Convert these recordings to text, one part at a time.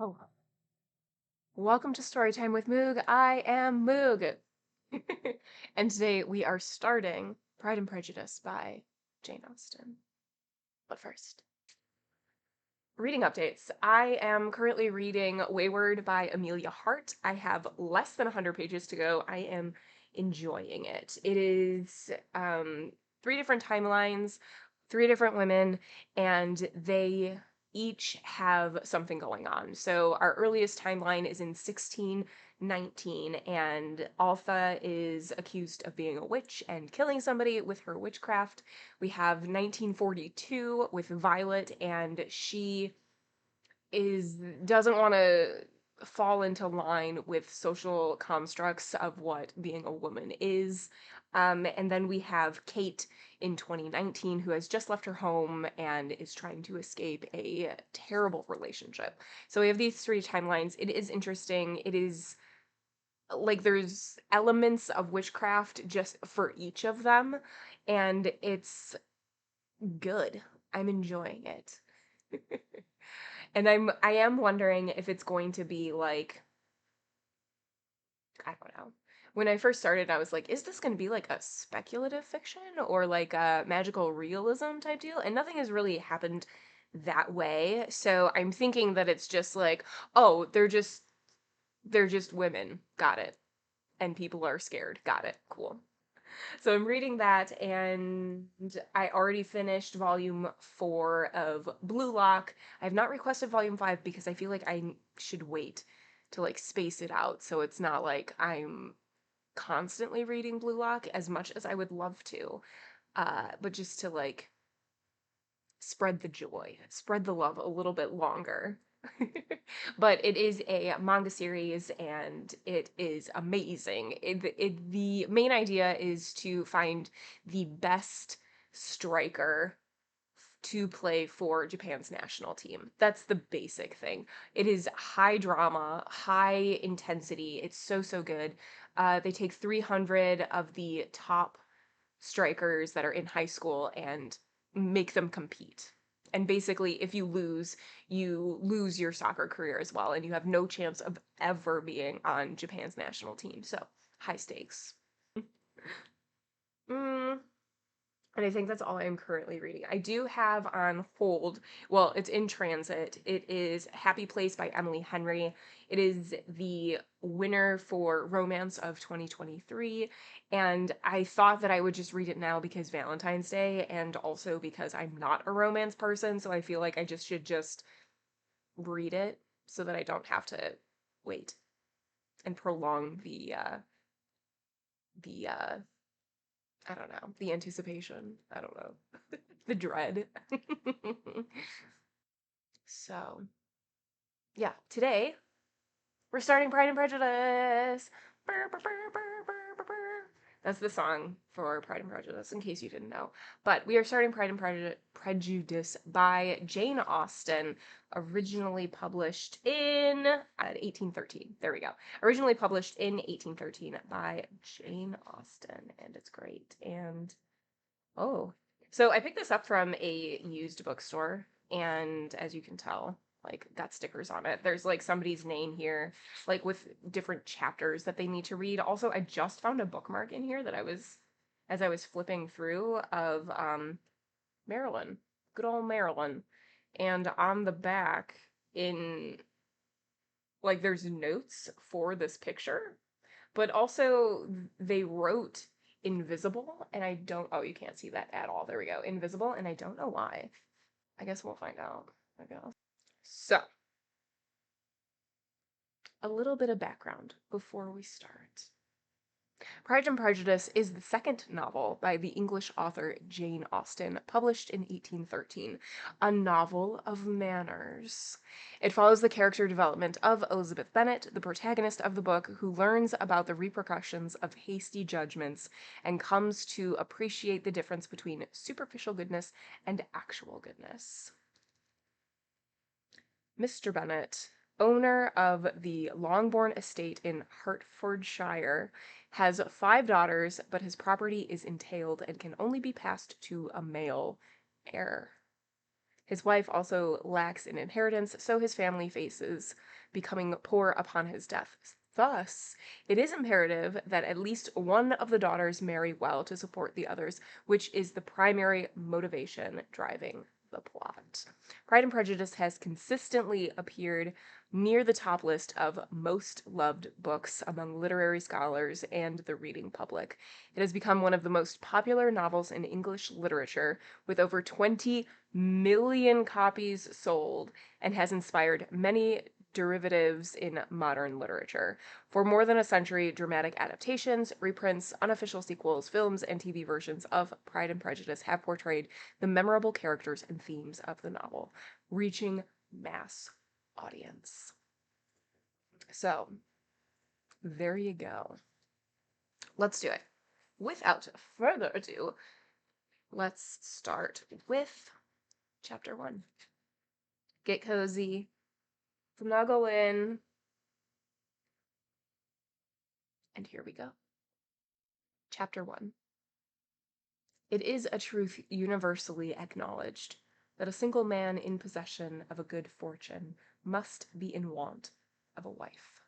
Oh, welcome to Storytime with Moog. I am Moog. And today we are starting Pride and Prejudice by Jane Austen. But first, reading updates. I am currently reading Wayward by Amelia Hart. I have less than 100 pages to go. I am enjoying it. It is three different timelines, three different women, and they each have something going on. So our earliest timeline is in 1619, and Altha is accused of being a witch and killing somebody with her witchcraft. We have 1942 with Violet, and she is doesn't want to fall into line with social constructs of what being a woman is. And then we have Kate in 2019, who has just left her home and is trying to escape a terrible relationship. So we have these three timelines. It is interesting. It is like there's elements of witchcraft just for each of them, and it's good. I'm enjoying it. And I am wondering if it's going to be like, I don't know. When I first started, I was like, is this going to be like a speculative fiction or like a magical realism type deal? And nothing has really happened that way. So I'm thinking that it's just like, oh, they're just women. Got it. And people are scared. Got it. Cool. So I'm reading that, and I already finished volume 4 of Blue Lock. I have not requested volume 5 because I feel like I should wait to like space it out so it's not like I'm constantly reading Blue Lock as much as I would love to. But just to like spread the joy, spread the love a little bit longer. But it is a manga series and it is amazing. The main idea is to find the best striker to play for Japan's national team. That's the basic thing. It is high drama, high intensity. It's so, so good. They take 300 of the top strikers that are in high school and make them compete. And basically, if you lose your soccer career as well, and you have no chance of ever being on Japan's national team. So, high stakes. Mm, and I think that's all I am currently reading. I do have on hold, well, it's in transit. It is Happy Place by Emily Henry. It is the winner for Romance of 2023. And I thought that I would just read it now because Valentine's Day, and also because I'm not a romance person. So I feel like I just should just read it so that I don't have to wait and prolong the I don't know, the anticipation. I don't know. The dread. So, yeah, today we're starting Pride and Prejudice. Brr, brr, brr, brr, brr, brr, brr. That's the song for Pride and Prejudice, in case you didn't know. But we are starting Pride and Prejudice by Jane Austen, originally published in 1813. There we go. Originally published in 1813 by Jane Austen, and it's great. And oh, so I picked this up from a used bookstore, and as you can tell, like, got stickers on it. There's like somebody's name here, like with different chapters that they need to read. Also, I just found a bookmark in here that as I was flipping through, of Maryland, good old Maryland. And on the back, in like, there's notes for this picture, but also they wrote invisible, and I don't, oh, you can't see that at all. There we go. Invisible, and I don't know why. I guess we'll find out, I guess. So, a little bit of background before we start. Pride and Prejudice is the second novel by the English author Jane Austen, published in 1813, a novel of manners. It follows the character development of Elizabeth Bennet, the protagonist of the book, who learns about the repercussions of hasty judgments and comes to appreciate the difference between superficial goodness and actual goodness. Mr. Bennet, owner of the Longbourn estate in Hertfordshire, has 5 daughters, but his property is entailed and can only be passed to a male heir. His wife also lacks an inheritance, so his family faces becoming poor upon his death. Thus, it is imperative that at least one of the daughters marry well to support the others, which is the primary motivation driving the plot. Pride and Prejudice has consistently appeared near the top list of most loved books among literary scholars and the reading public. It has become one of the most popular novels in English literature, with over 20 million copies sold, and has inspired many derivatives in modern literature. For more than a century, dramatic adaptations, reprints, unofficial sequels, films, and TV versions of Pride and Prejudice have portrayed the memorable characters and themes of the novel, reaching mass audience. So, there you go. Let's do it. Without further ado, let's start with chapter 1. Get cozy, snuggle in, and here we go. Chapter 1. It is a truth universally acknowledged that a single man in possession of a good fortune must be in want of a wife.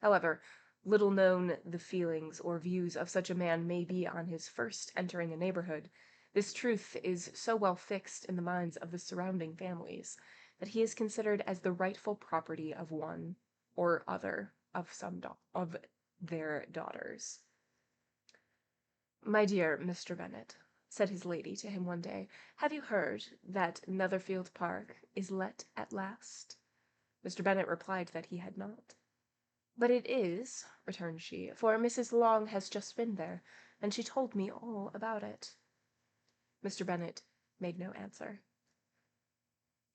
However little known the feelings or views of such a man may be on his first entering a neighborhood, this truth is so well fixed in the minds of the surrounding families that he is considered as the rightful property of one or other of of their daughters. "My dear Mr. Bennet," said his lady to him one day, "have you heard that Netherfield Park is let at last?" Mr. Bennet replied that he had not. "But it is," returned she, "for Mrs. Long has just been there, and she told me all about it." Mr. Bennet made no answer.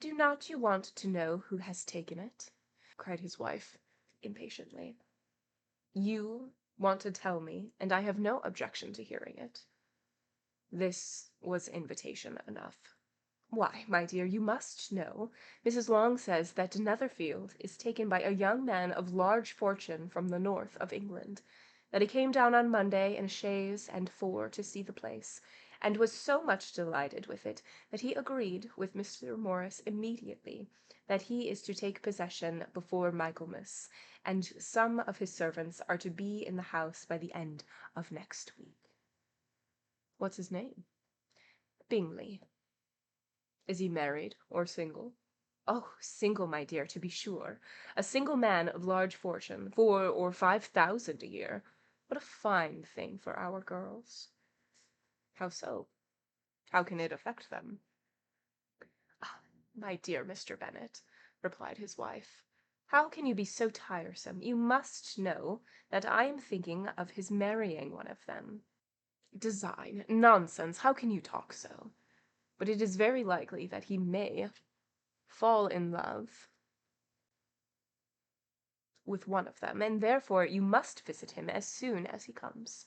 "Do not you want to know who has taken it?" cried his wife, impatiently. "You want to tell me, and I have no objection to hearing it." This was invitation enough. "Why, my dear, you must know. Mrs. Long says that Netherfield is taken by a young man of large fortune from the north of England, that he came down on Monday in a chaise and four to see the place, and was so much delighted with it that he agreed with Mr. Morris immediately that he is to take possession before Michaelmas, and some of his servants are to be in the house by the end of next week." "What's his name?" "Bingley." "Is he married or single?" "Oh, single, my dear, to be sure. A single man of large fortune, 4 or 5,000 a year. What a fine thing for our girls!" "How so? How can it affect them?" "Ah, my dear Mr. Bennet," replied his wife, "how can you be so tiresome? You must know that I am thinking of his marrying one of them." "Design! Nonsense! How can you talk so? But it is very likely that he may fall in love with one of them, and therefore you must visit him as soon as he comes."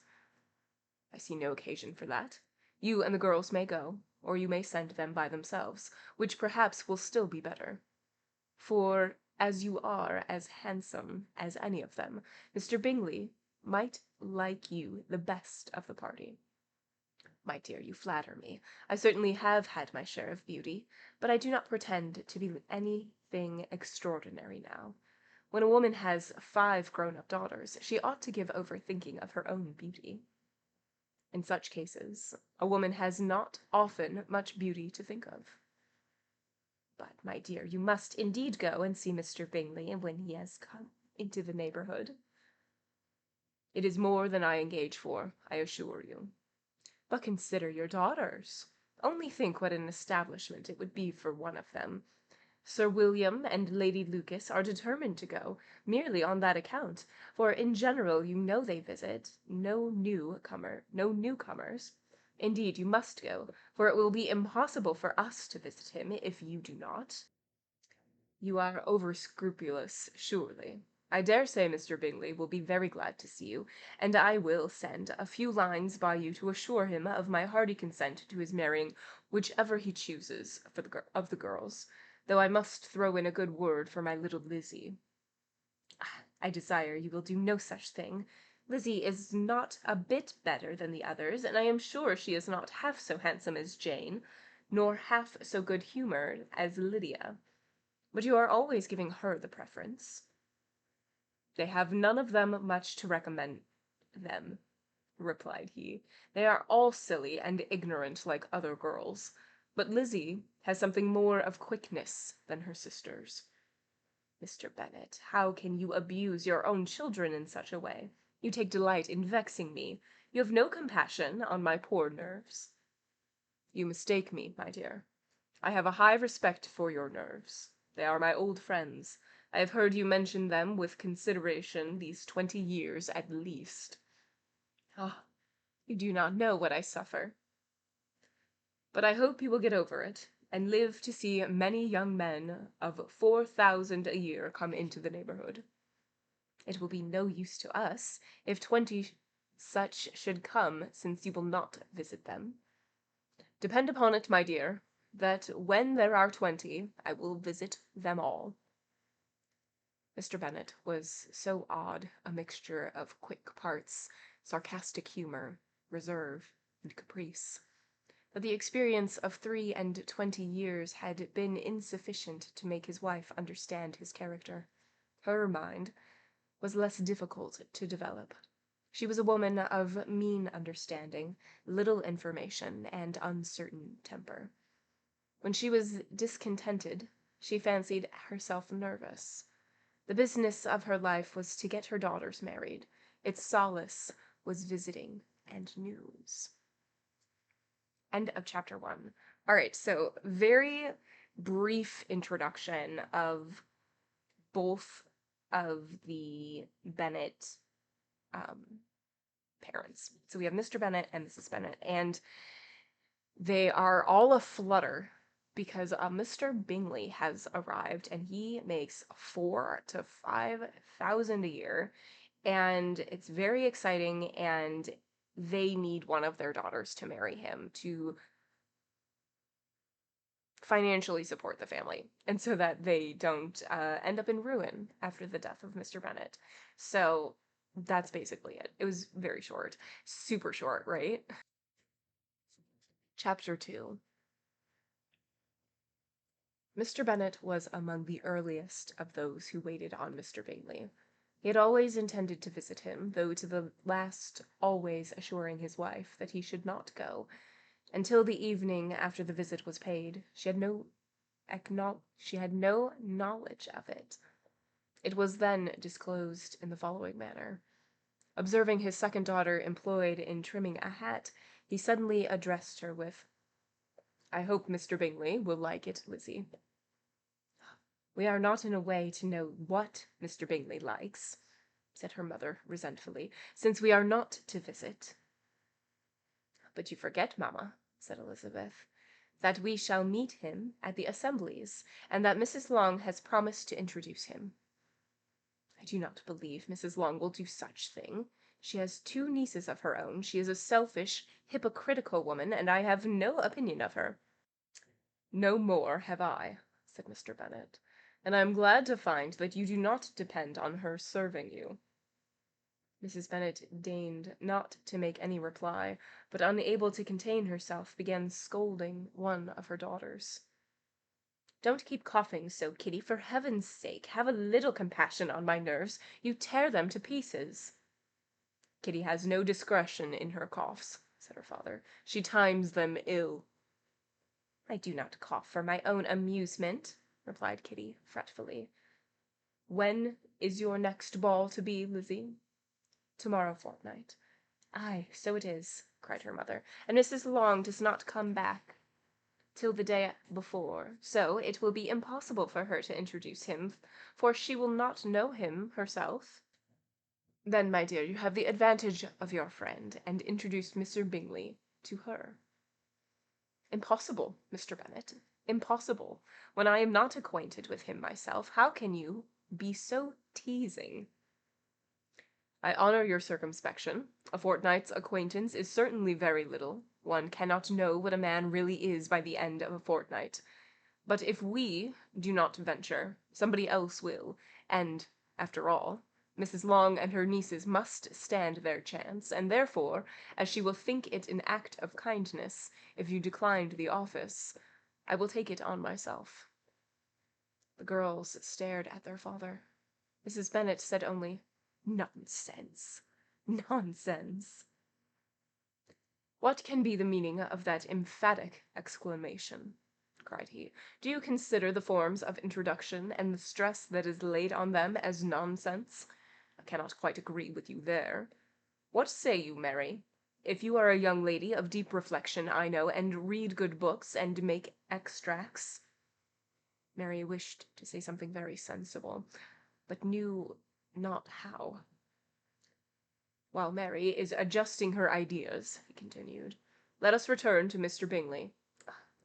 "I see no occasion for that. You and the girls may go, or you may send them by themselves, which perhaps will still be better. For, as you are as handsome as any of them, Mr. Bingley might like you the best of the party." "My dear, you flatter me. I certainly have had my share of beauty, but I do not pretend to be anything extraordinary now. When a woman has 5 grown-up daughters, she ought to give over thinking of her own beauty. In such cases, a woman has not often much beauty to think of. But, my dear, you must indeed go and see Mr. Bingley when he has come into the neighborhood." "It is more than I engage for, I assure you." "But consider your daughters. Only think what an establishment it would be for one of them. Sir William and Lady Lucas are determined to go, merely on that account, for in general you know they visit no newcomers. Indeed, you must go, for it will be impossible for us to visit him if you do not." "You are over-scrupulous, surely. I dare say Mr. Bingley will be very glad to see you, and I will send a few lines by you to assure him of my hearty consent to his marrying whichever he chooses of the girls, though I must throw in a good word for my little Lizzie." "I desire you will do no such thing. Lizzie is not a bit better than the others, and I am sure she is not half so handsome as Jane. nor half so good-humoured as Lydia. But you are always giving her the preference. They have none of them much to recommend them, replied he. They are all silly and ignorant like other girls, but Lizzie has something more of quickness than her sisters. Mr. Bennet, how can you abuse your own children in such a way? You take delight in vexing me. You have no compassion on my poor nerves. You mistake me, my dear. I have a high respect for your nerves. They are my old friends. I have heard you mention them with consideration these 20 years at least. Ah, you do not know what I suffer. But I hope you will get over it, and live to see many young men of 4,000 a year come into the neighborhood. It will be no use to us if 20 such should come, since you will not visit them. Depend upon it, my dear, that when there are 20, I will visit them all. Mr. Bennet was so odd a mixture of quick parts, sarcastic humour, reserve, and caprice, that the experience of 23 years had been insufficient to make his wife understand his character. Her mind was less difficult to develop. She was a woman of mean understanding, little information, and uncertain temper. When she was discontented, she fancied herself nervous. The business of her life was to get her daughters married. Its solace was visiting and news. End of chapter 1. All right, so very brief introduction of both of the Bennet parents. So we have Mr. Bennet and Mrs. Bennet, and they are all aflutter because Mr. Bingley has arrived, and he makes 4,000 to 5,000 a year, and it's very exciting, and they need one of their daughters to marry him to financially support the family, and so that they don't end up in ruin after the death of Mr. Bennet. So that's basically it. It was very short, super short, right? Chapter 2. Mr. Bennet was among the earliest of those who waited on Mr. Bingley. He had always intended to visit him, though to the last always assuring his wife that he should not go. Until the evening after the visit was paid, she had no knowledge of it. It was then disclosed in the following manner. Observing his second daughter employed in trimming a hat, he suddenly addressed her with, "I hope Mr. Bingley will like it, Lizzie." "We are not in a way to know what Mr. Bingley likes," said her mother resentfully, "since we are not to visit." "But you forget, mamma," said Elizabeth, "that we shall meet him at the assemblies, and that Mrs. Long has promised to introduce him." "I do not believe Mrs. Long will do such thing. She has 2 nieces of her own. She is a selfish, hypocritical woman, and I have no opinion of her." "No more have I," said Mr. Bennet, "and I am glad to find that you do not depend on her serving you." Mrs. Bennet deigned not to make any reply, but unable to contain herself, began scolding one of her daughters. "Don't keep coughing so, Kitty, for heaven's sake. Have a little compassion on my nerves. You tear them to pieces." "Kitty has no discretion in her coughs," said her father. "She times them ill." "I do not cough for my own amusement," replied Kitty, fretfully. "When is your next ball to be, Lizzie?" "To-morrow fortnight." "Ay, so it is," cried her mother, "and Mrs. Long does not come back till the day before, so it will be impossible for her to introduce him, for she will not know him herself." "Then, my dear, you have the advantage of your friend, and introduce Mr. Bingley to her." "Impossible, Mr. Bennet, impossible. When I am not acquainted with him myself, how can you be so teasing?" "I honour your circumspection. A fortnight's acquaintance is certainly very little. One cannot know what a man really is by the end of a fortnight. But if we do not venture, somebody else will, and, after all, Mrs. Long and her nieces must stand their chance, and therefore, as she will think it an act of kindness if you declined the office, I will take it on myself." The girls stared at their father. Mrs. Bennet said only, "Nonsense, nonsense." "What can be the meaning of that emphatic exclamation?" cried he. "Do you consider the forms of introduction and the stress that is laid on them as nonsense? I cannot quite agree with you there. What say you, Mary? If you are a young lady of deep reflection, I know, and read good books, and make extracts—" Mary wished to say something very sensible, but knew not how. "While Mary is adjusting her ideas," he continued, "let us return to Mr. Bingley."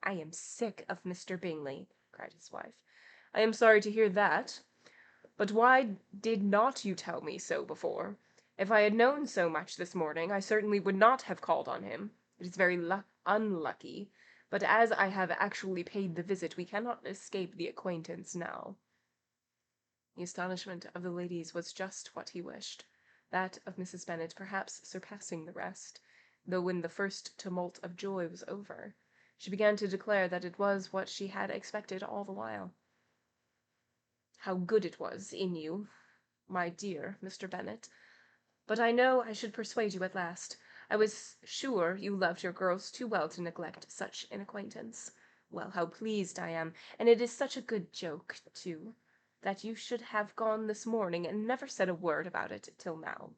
"I am sick of Mr. Bingley," cried his wife. "I am sorry to hear that. But why did not you tell me so before? If I had known so much this morning, I certainly would not have called on him. It is very unlucky, but as I have actually paid the visit, we cannot escape the acquaintance now." The astonishment of the ladies was just what he wished, that of Mrs. Bennet perhaps surpassing the rest, though when the first tumult of joy was over, she began to declare that it was what she had expected all the while. "How good it was in you, my dear Mr. Bennet! But I know I should persuade you at last. I was sure you loved your girls too well to neglect such an acquaintance. Well, how pleased I am, and it is such a good joke, too, that you should have gone this morning and never said a word about it till now.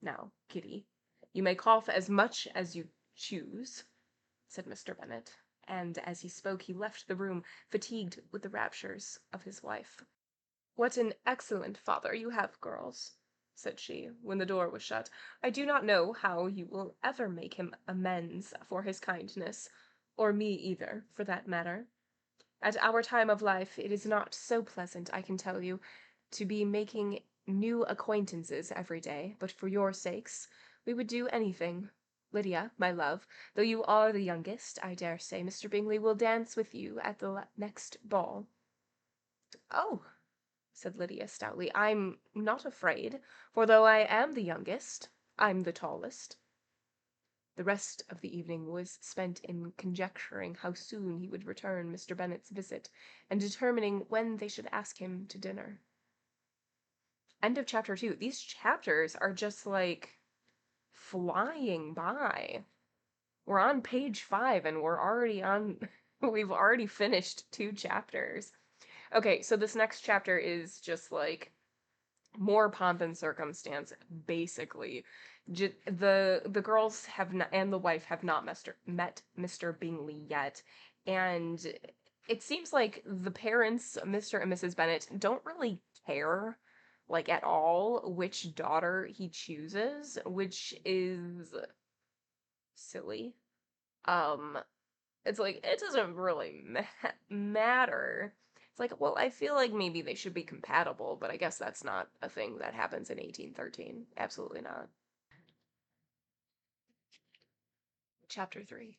Now, Kitty, you may cough as much as you choose," said Mr. Bennet, and as he spoke he left the room, fatigued with the raptures of his wife. "What an excellent father you have, girls," said she, when the door was shut. "I do not know how you will ever make him amends for his kindness, or me either, for that matter. At our time of life it is not so pleasant, I can tell you, to be making new acquaintances every day, but for your sakes we would do anything. Lydia, my love, though you are the youngest, I dare say Mr. Bingley will dance with you at the next ball." "Oh," said Lydia stoutly, "I'm not afraid, for though I am the youngest, I'm the tallest." The rest of the evening was spent in conjecturing how soon he would return Mr. Bennet's visit, and determining when they should ask him to dinner. End of chapter 2. These chapters are just like flying by. We're on page 5 and we've already finished 2 chapters. Okay, so this next chapter is just like more pomp and circumstance, basically. The girls have not, and the wife have not met Mr. Bingley yet, and it seems like the parents, Mr. and Mrs. Bennet, don't really care, like, at all which daughter he chooses, which is silly. Um, it's like, it doesn't really matter. It's like, well, I feel like maybe they should be compatible, but I guess that's not a thing that happens in 1813. Absolutely not. Chapter 3.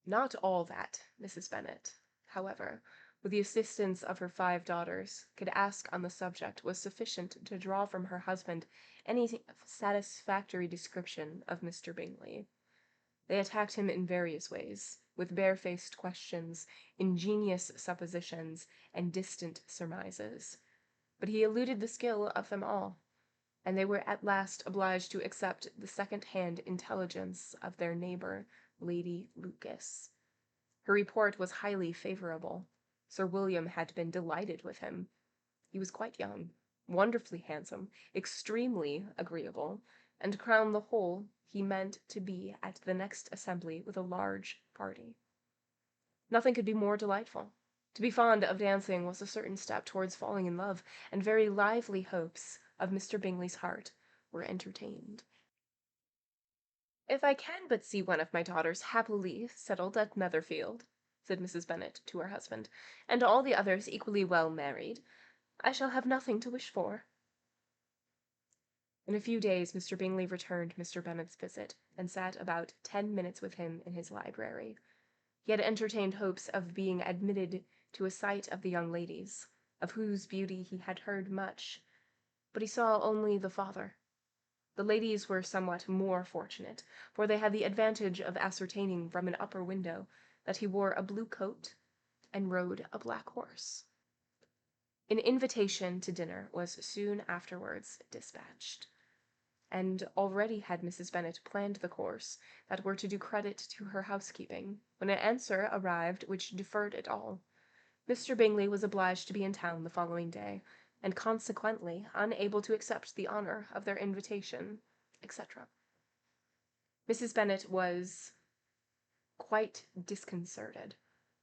Not all that Mrs. Bennet, however, with the assistance of her 5 daughters, could ask on the subject was sufficient to draw from her husband any satisfactory description of Mr. Bingley. They attacked him in various ways, with barefaced questions, ingenious suppositions, and distant surmises, but he eluded the skill of them all, and they were at last obliged to accept the second-hand intelligence of their neighbour, Lady Lucas. Her report was highly favourable. Sir William had been delighted with him. He was quite young, wonderfully handsome, extremely agreeable, and to crown the whole, he meant to be at the next assembly with a large party. Nothing could be more delightful. To be fond of dancing was a certain step towards falling in love, and very lively hopes of Mr. Bingley's heart were entertained. "If I can but see one of my daughters happily settled at Netherfield," said Mrs. Bennet to her husband, "and all the others equally well married, I shall have nothing to wish for." In a few days Mr. Bingley returned Mr. Bennet's visit, and sat about 10 minutes with him in his library. He had entertained hopes of being admitted to a sight of the young ladies, of whose beauty he had heard much, but he saw only the father. The ladies were somewhat more fortunate, for they had the advantage of ascertaining from an upper window that he wore a blue coat and rode a black horse. An invitation to dinner was soon afterwards dispatched, and already had Mrs. Bennet planned the course that were to do credit to her housekeeping, when an answer arrived which deferred it all. Mr. Bingley was obliged to be in town the following day, and consequently unable to accept the honour of their invitation, etc. Mrs. Bennet was quite disconcerted.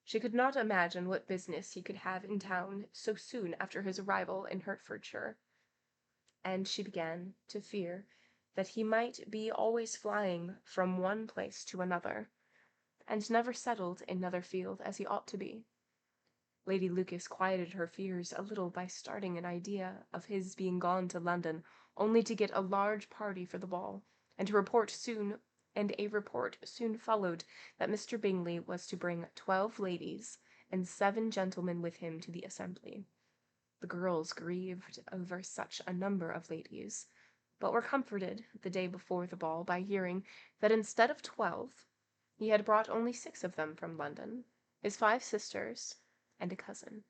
She could not imagine what business he could have in town so soon after his arrival in Hertfordshire, and she began to fear that he might be always flying from one place to another, and never settled in Netherfield as he ought to be. Lady Lucas quieted her fears a little by starting an idea of his being gone to London only to get a large party for the ball, and a report soon followed that Mr. Bingley was to bring 12 ladies and 7 gentlemen with him to the assembly. The girls grieved over such a number of ladies, but were comforted the day before the ball by hearing that instead of 12, he had brought only 6 of them from London, his 5 sisters, and a cousin.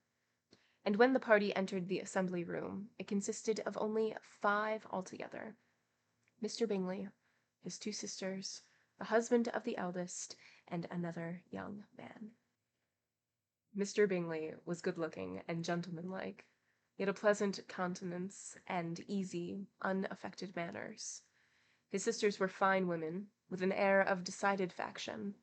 And when the party entered the assembly room, it consisted of only 5 altogether: Mr. Bingley, his 2 sisters, the husband of the eldest, and another young man. Mr. Bingley was good-looking and gentlemanlike. He had a pleasant countenance and easy, unaffected manners. His sisters were fine women, with an air of decided fashion.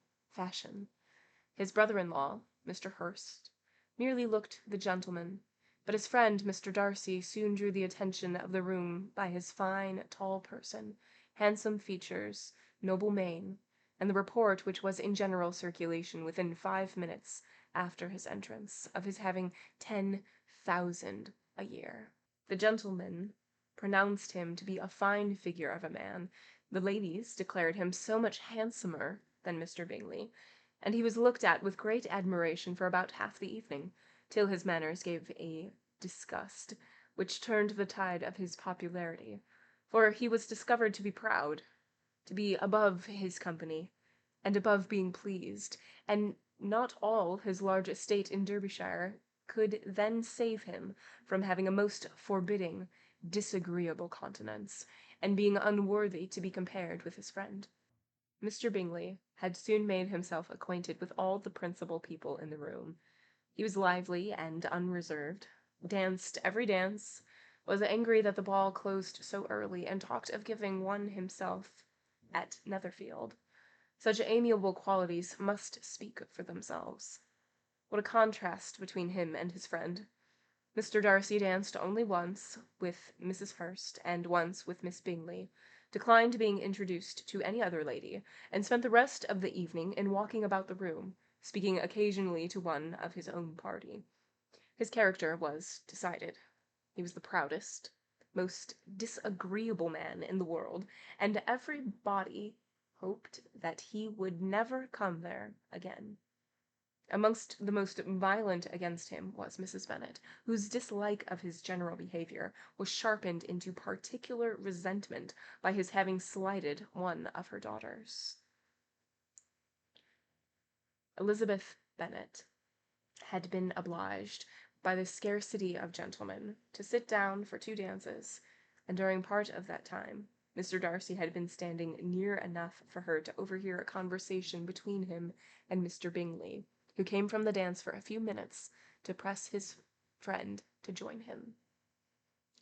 His brother-in-law, Mr. Hurst, merely looked the gentleman, but his friend Mr. Darcy soon drew the attention of the room by his fine, tall person, handsome features, noble mien, and the report which was in general circulation within 5 minutes after his entrance, of his having 10,000 a year. The gentlemen pronounced him to be a fine figure of a man, the ladies declared him so much handsomer than Mr. Bingley, and he was looked at with great admiration for about half the evening, till his manners gave a disgust, which turned the tide of his popularity, for he was discovered to be proud, to be above his company, and above being pleased, and not all his large estate in Derbyshire could then save him from having a most forbidding, disagreeable countenance, and being unworthy to be compared with his friend. Mr. Bingley had soon made himself acquainted with all the principal people in the room. He was lively and unreserved, danced every dance, was angry that the ball closed so early, and talked of giving one himself at Netherfield. Such amiable qualities must speak for themselves. What a contrast between him and his friend! Mr. Darcy danced only once with Mrs. Hurst and once with Miss Bingley, declined being introduced to any other lady, and spent the rest of the evening in walking about the room, speaking occasionally to one of his own party. His character was decided. He was the proudest, most disagreeable man in the world, and everybody hoped that he would never come there again. Amongst the most violent against him was Mrs. Bennet, whose dislike of his general behaviour was sharpened into particular resentment by his having slighted one of her daughters. Elizabeth Bennet had been obliged, by the scarcity of gentlemen, to sit down for 2 dances, and during part of that time Mr. Darcy had been standing near enough for her to overhear a conversation between him and Mr. Bingley, who came from the dance for a few minutes to press his friend to join him.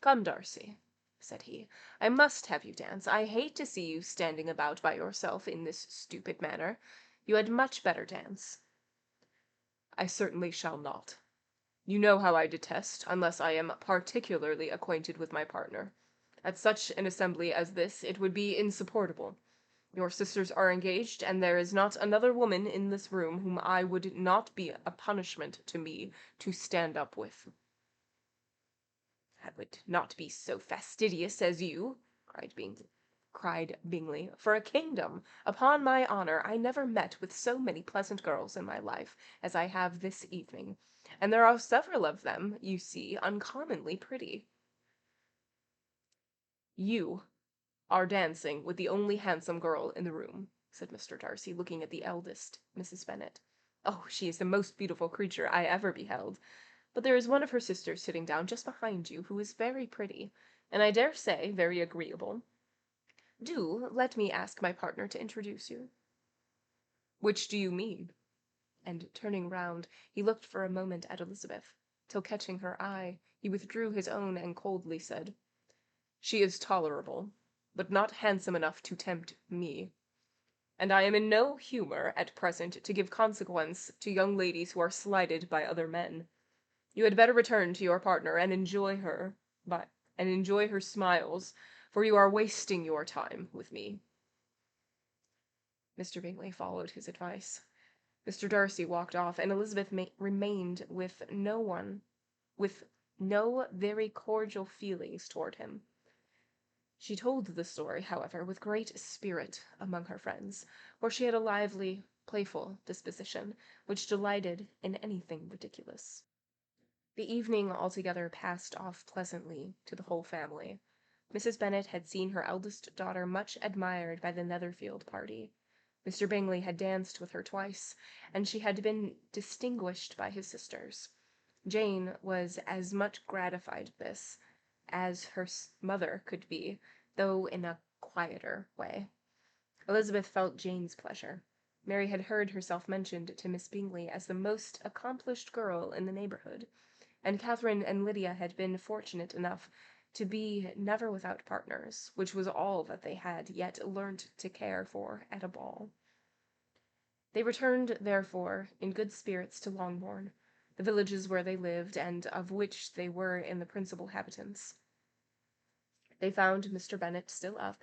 "Come, Darcy," said he, "I must have you dance. I hate to see you standing about by yourself in this stupid manner. You had much better dance." "I certainly shall not. You know how I detest, unless I am particularly acquainted with my partner. At such an assembly as this it would be insupportable. Your sisters are engaged, and there is not another woman in this room whom I would not be a punishment to me to stand up with." "I would not be so fastidious as you," cried Bingley, "for a kingdom. Upon my honour, I never met with so many pleasant girls in my life as I have this evening, and there are several of them, you see, uncommonly pretty. You are dancing with the only handsome girl in the room," said Mr. Darcy, looking at the eldest, Mrs. Bennet. "Oh, she is the most beautiful creature I ever beheld. But there is one of her sisters sitting down just behind you, who is very pretty, and I dare say very agreeable. Do let me ask my partner to introduce you." "Which do you mean?" And turning round, he looked for a moment at Elizabeth, till catching her eye, he withdrew his own and coldly said, "She is tolerable, but not handsome enough to tempt me, and I am in no humour at present to give consequence to young ladies who are slighted by other men. You had better return to your partner and enjoy her, smiles, for you are wasting your time with me." Mr. Bingley followed his advice. Mr. Darcy walked off, and Elizabeth remained with no very cordial feelings toward him. She told the story, however, with great spirit among her friends, for she had a lively, playful disposition, which delighted in anything ridiculous. The evening altogether passed off pleasantly to the whole family. Mrs. Bennet had seen her eldest daughter much admired by the Netherfield party. Mr. Bingley had danced with her twice, and she had been distinguished by his sisters. Jane was as much gratified at this as her mother could be, though in a quieter way. Elizabeth felt Jane's pleasure. Mary had heard herself mentioned to Miss Bingley as the most accomplished girl in the neighbourhood, and Catherine and Lydia had been fortunate enough to be never without partners, which was all that they had yet learnt to care for at a ball. They returned, therefore, in good spirits to Longbourn, the villages where they lived, and of which they were in the principal habitants. They found Mr. Bennet still up.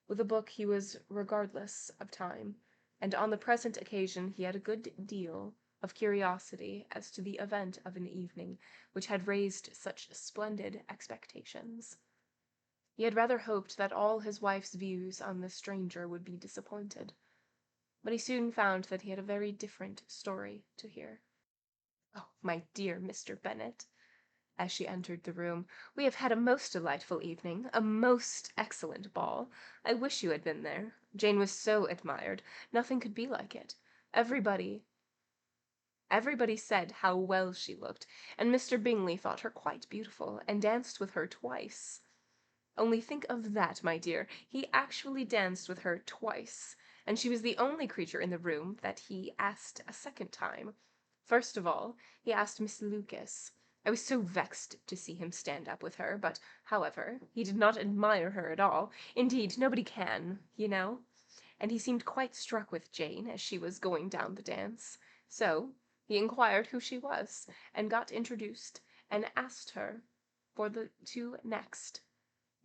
With a book he was regardless of time, and on the present occasion he had a good deal of curiosity as to the event of an evening which had raised such splendid expectations. He had rather hoped that all his wife's views on the stranger would be disappointed, but he soon found that he had a very different story to hear. "Oh, my dear Mr. Bennet," as she entered the room, "we have had a most delightful evening, a most excellent ball. I wish you had been there. Jane was so admired. Nothing could be like it. Everybody said how well she looked, and Mr. Bingley thought her quite beautiful, and danced with her twice. Only think of that, my dear. He actually danced with her twice, and she was the only creature in the room that he asked a second time. First of all, he asked Miss Lucas. I was so vexed to see him stand up with her, but, however, he did not admire her at all. Indeed, nobody can, you know. And he seemed quite struck with Jane as she was going down the dance. So he inquired who she was, and got introduced, and asked her for the two next.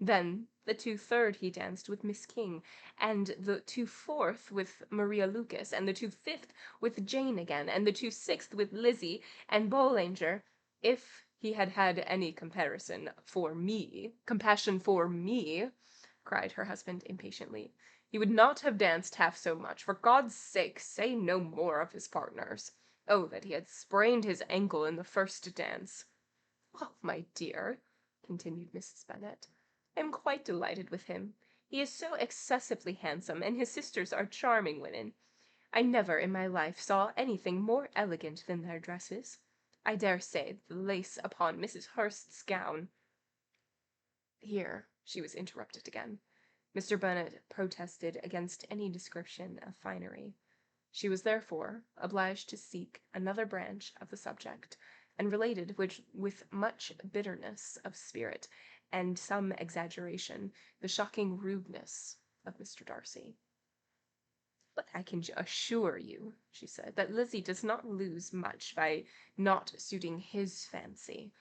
Then the 2/3 he danced with Miss King, and the 2/4 with Maria Lucas, and the 2/5 with Jane again, and the 2/6 with Lizzie and Bollinger. If he had had any compassion for me, cried her husband impatiently, he would not have danced half so much. For God's sake, say no more of his partners. Oh, that he had sprained his ankle in the first dance. Well, my dear, continued Mrs. Bennet, I am quite delighted with him. He is so excessively handsome, and his sisters are charming women. I never in my life saw anything more elegant than their dresses. I dare say the lace upon Mrs. Hurst's gown—" Here she was interrupted again. Mr. Bennet protested against any description of finery. She was therefore obliged to seek another branch of the subject, and related, with much bitterness of spirit and some exaggeration, the shocking rudeness of Mr. Darcy. "But I can assure you," she said, "that Lizzie does not lose much by not suiting his fancy,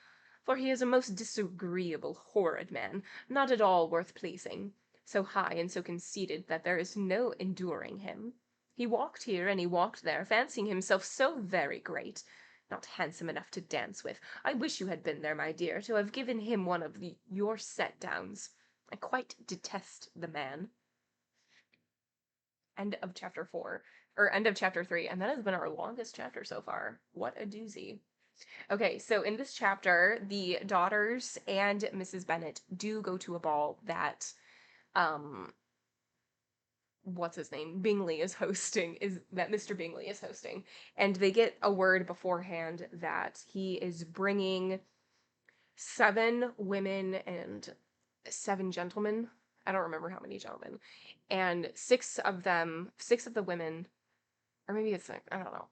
for he is a most disagreeable, horrid man, not at all worth pleasing, so high and so conceited that there is no enduring him. He walked here and he walked there, fancying himself so very great, not handsome enough to dance with. I wish you had been there, my dear, to have given him one of your set-downs. I quite detest the man." End of chapter 4, or end of chapter 3, and that has been our longest chapter so far. What a doozy. Okay, so in this chapter, the daughters and Mrs. Bennet do go to a ball that um what's his name? Bingley is hosting, is that Mr. Bingley is hosting. And they get a word beforehand that he is bringing 7 women and 7 gentlemen. I don't remember how many gentlemen. And six of the women, or maybe it's like, I don't know.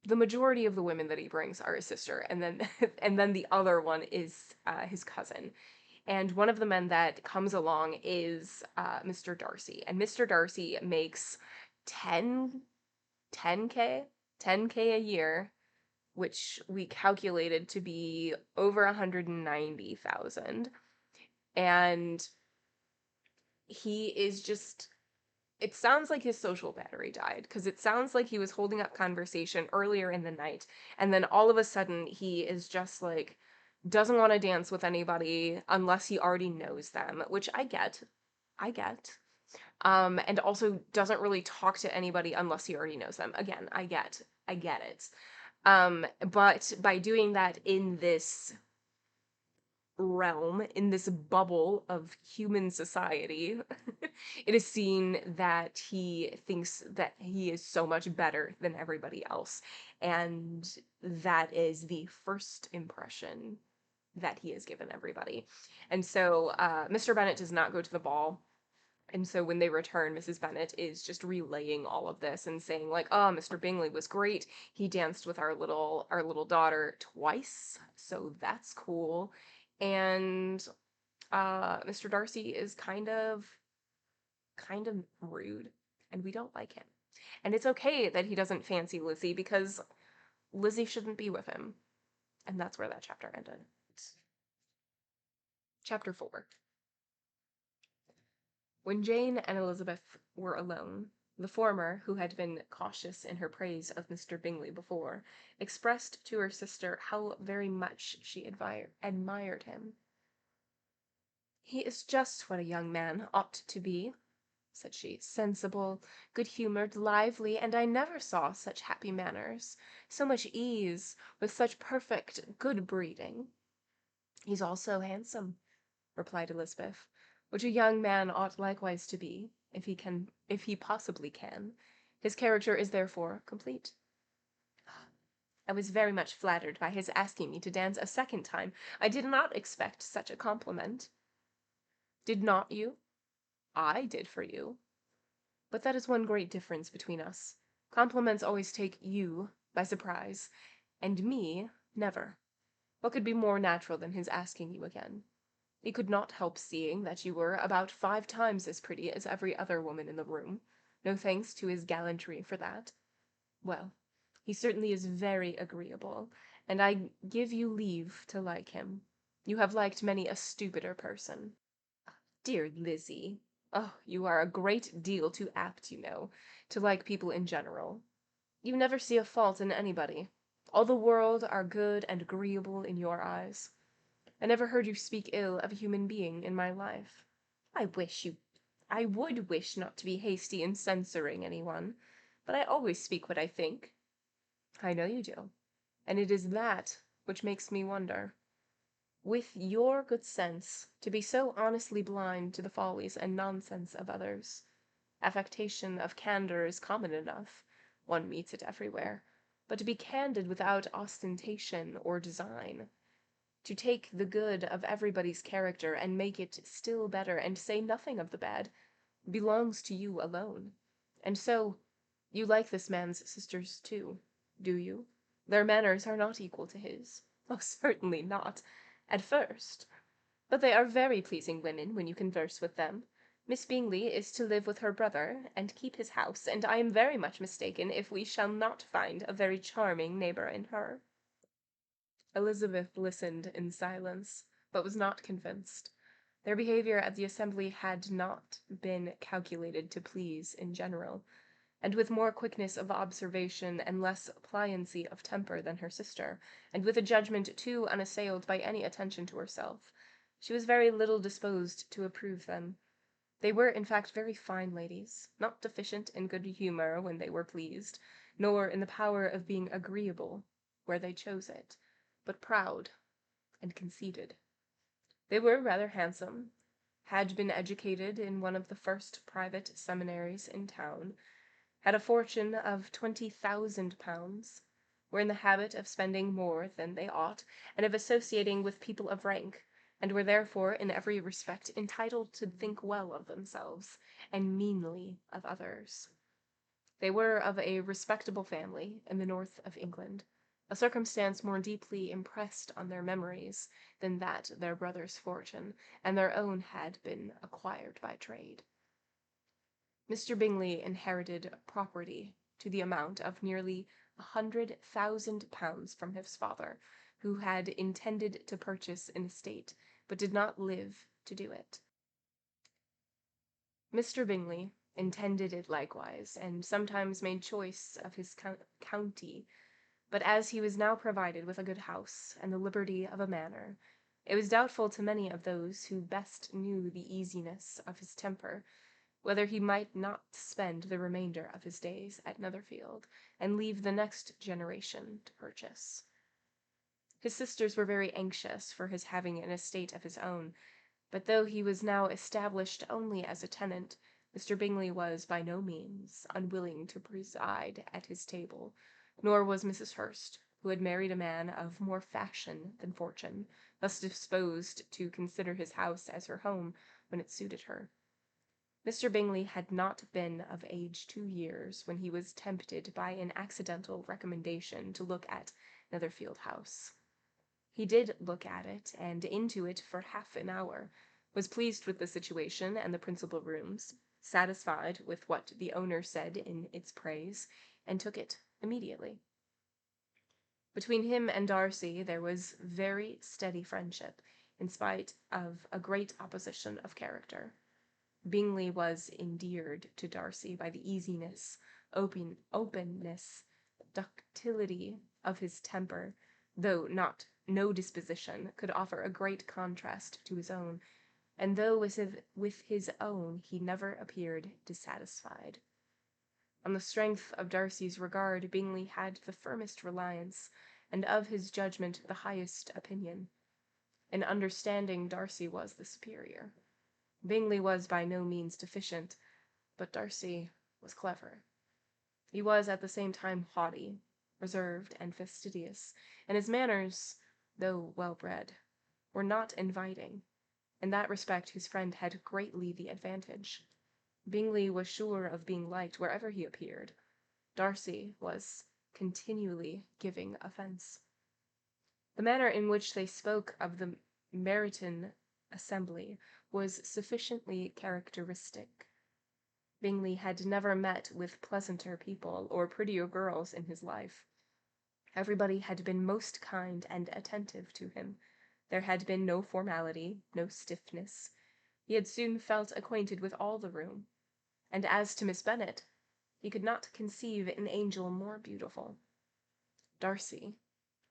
The majority of the women that he brings are his sister, and then and then the other one is his cousin. And one of the men that comes along is Mr. Darcy, and Mr. Darcy makes 10 10k 10k a year, which we calculated to be over 190,000. And he is just, it sounds like his social battery died, because it sounds like he was holding up conversation earlier in the night, and then all of a sudden he is just like, doesn't want to dance with anybody unless he already knows them, which I get. And also doesn't really talk to anybody unless he already knows them. Again, I get it. But by doing that in this realm, in this bubble of human society, it is seen that he thinks that he is so much better than everybody else. And that is the first impression that he has given everybody. And so Mr. Bennet does not go to the ball. And so when they return, Mrs. Bennet is just relaying all of this and saying like, "Oh, Mr. Bingley was great. He danced with our little daughter twice, so that's cool." And Mr. Darcy is kind of rude, and we don't like him. And it's okay that he doesn't fancy Lizzie, because Lizzie shouldn't be with him. And that's where that chapter ended. Chapter 4. When Jane and Elizabeth were alone, the former, who had been cautious in her praise of Mr. Bingley before, expressed to her sister how very much she admired him. "He is just what a young man ought to be," said she, "sensible, good-humoured, lively, and I never saw such happy manners, so much ease, with such perfect good breeding." "He's also handsome," replied Elizabeth, "which a young man ought likewise to be, if he possibly can. His character is therefore complete." I was very much flattered by his asking me to dance a second time. I did not expect such a compliment. Did not you? I did for you. But that is one great difference between us. Compliments always take you by surprise, and me never. What could be more natural than his asking you again? He could not help seeing that you were about 5 times as pretty as every other woman in the room. No thanks to his gallantry for that. Well, he certainly is very agreeable, and I give you leave to like him. You have liked many a stupider person. Dear Lizzie, oh, you are a great deal too apt, you know, to like people in general. You never see a fault in anybody. All the world are good and agreeable in your eyes. I never heard you speak ill of a human being in my life. I would wish not to be hasty in censoring anyone, but I always speak what I think. I know you do, and it is that which makes me wonder. With your good sense, to be so honestly blind to the follies and nonsense of others. Affectation of candor is common enough. One meets it everywhere. But to be candid without ostentation or design, to take the good of everybody's character and make it still better and say nothing of the bad, belongs to you alone. And so, you like this man's sisters too, do you? Their manners are not equal to his. Oh, certainly not, at first. But they are very pleasing women when you converse with them. Miss Bingley is to live with her brother, and keep his house, and I am very much mistaken if we shall not find a very charming neighbour in her. Elizabeth listened in silence, but was not convinced. Their behaviour at the assembly had not been calculated to please in general, and with more quickness of observation and less pliancy of temper than her sister, and with a judgment too unassailed by any attention to herself, she was very little disposed to approve them. They were, in fact, very fine ladies, not deficient in good humour when they were pleased, nor in the power of being agreeable where they chose it, but proud and conceited. They were rather handsome, had been educated in one of the first private seminaries in town, had a fortune of £20,000, were in the habit of spending more than they ought, and of associating with people of rank, and were therefore in every respect entitled to think well of themselves, and meanly of others. They were of a respectable family in the north of England, a circumstance more deeply impressed on their memories than that their brother's fortune and their own had been acquired by trade. Mr. Bingley inherited property to the amount of nearly £100,000 from his father, who had intended to purchase an estate, but did not live to do it. Mr. Bingley intended it likewise, and sometimes made choice of his county, but as he was now provided with a good house and the liberty of a manor, it was doubtful to many of those who best knew the easiness of his temper, whether he might not spend the remainder of his days at Netherfield, and leave the next generation to purchase. His sisters were very anxious for his having an estate of his own, but though he was now established only as a tenant, Mr. Bingley was by no means unwilling to preside at his table, nor was Mrs. Hurst, who had married a man of more fashion than fortune, thus disposed to consider his house as her home when it suited her. Mr. Bingley had not been of age 2 years when he was tempted by an accidental recommendation to look at Netherfield House. He did look at it, and into it for half an hour, was pleased with the situation and the principal rooms, satisfied with what the owner said in its praise, and took it immediately. Between him and Darcy there was very steady friendship, in spite of a great opposition of character. Bingley was endeared to Darcy by the easiness, openness, ductility of his temper, though no disposition could offer a great contrast to his own, and though with his own he never appeared dissatisfied. On the strength of Darcy's regard, Bingley had the firmest reliance, and of his judgment the highest opinion. In understanding, Darcy was the superior. Bingley was by no means deficient, but Darcy was clever. He was at the same time haughty, reserved, and fastidious, and his manners, though well-bred, were not inviting. In that respect his friend had greatly the advantage. Bingley was sure of being liked wherever he appeared. Darcy was continually giving offence. The manner in which they spoke of the Meryton assembly was sufficiently characteristic. Bingley had never met with pleasanter people or prettier girls in his life. Everybody had been most kind and attentive to him. There had been no formality, no stiffness. He had soon felt acquainted with all the room, and as to Miss Bennet, he could not conceive an angel more beautiful. Darcy,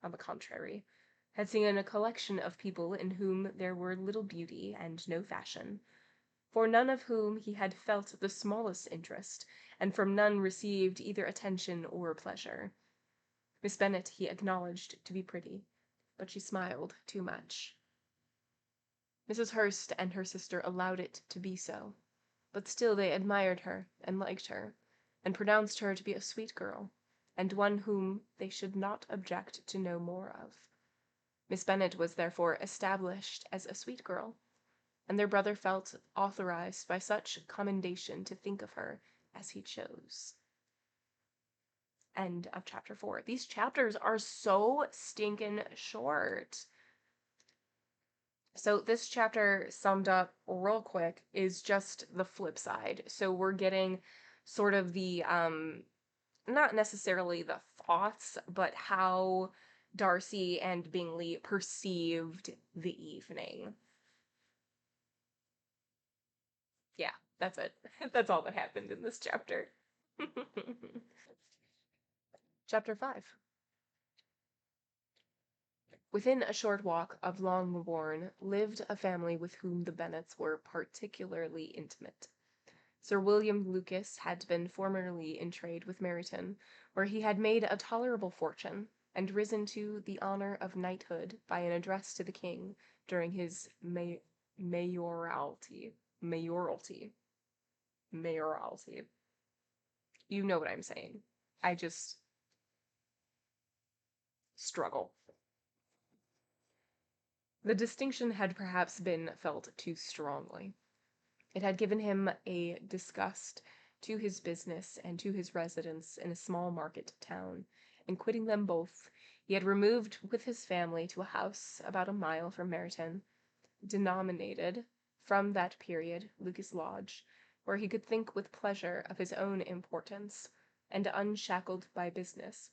on the contrary, had seen a collection of people in whom there were little beauty and no fashion, for none of whom he had felt the smallest interest, and from none received either attention or pleasure. Miss Bennet he acknowledged to be pretty, but she smiled too much. Mrs. Hurst and her sister allowed it to be so, but still they admired her and liked her, and pronounced her to be a sweet girl, and one whom they should not object to know more of. Miss Bennet was therefore established as a sweet girl, and their brother felt authorized by such commendation to think of her as he chose. End of chapter 4. These chapters are so stinking short. So this chapter, summed up real quick, is just the flip side. So we're getting sort of the, not necessarily the thoughts, but how Darcy and Bingley perceived the evening. Yeah, that's it. That's all that happened in this chapter. Chapter 5. Within a short walk of Longbourn lived a family with whom the Bennets were particularly intimate. Sir William Lucas had been formerly in trade with Meryton, where he had made a tolerable fortune, and risen to the honor of knighthood by an address to the king during his mayoralty. Mayoralty. Mayoralty. You know what I'm saying. I just struggle. The distinction had perhaps been felt too strongly. It had given him a disgust to his business and to his residence in a small market town, and quitting them both, he had removed with his family to a house about a mile from Meryton, denominated, from that period, Lucas Lodge, where he could think with pleasure of his own importance, and, unshackled by business,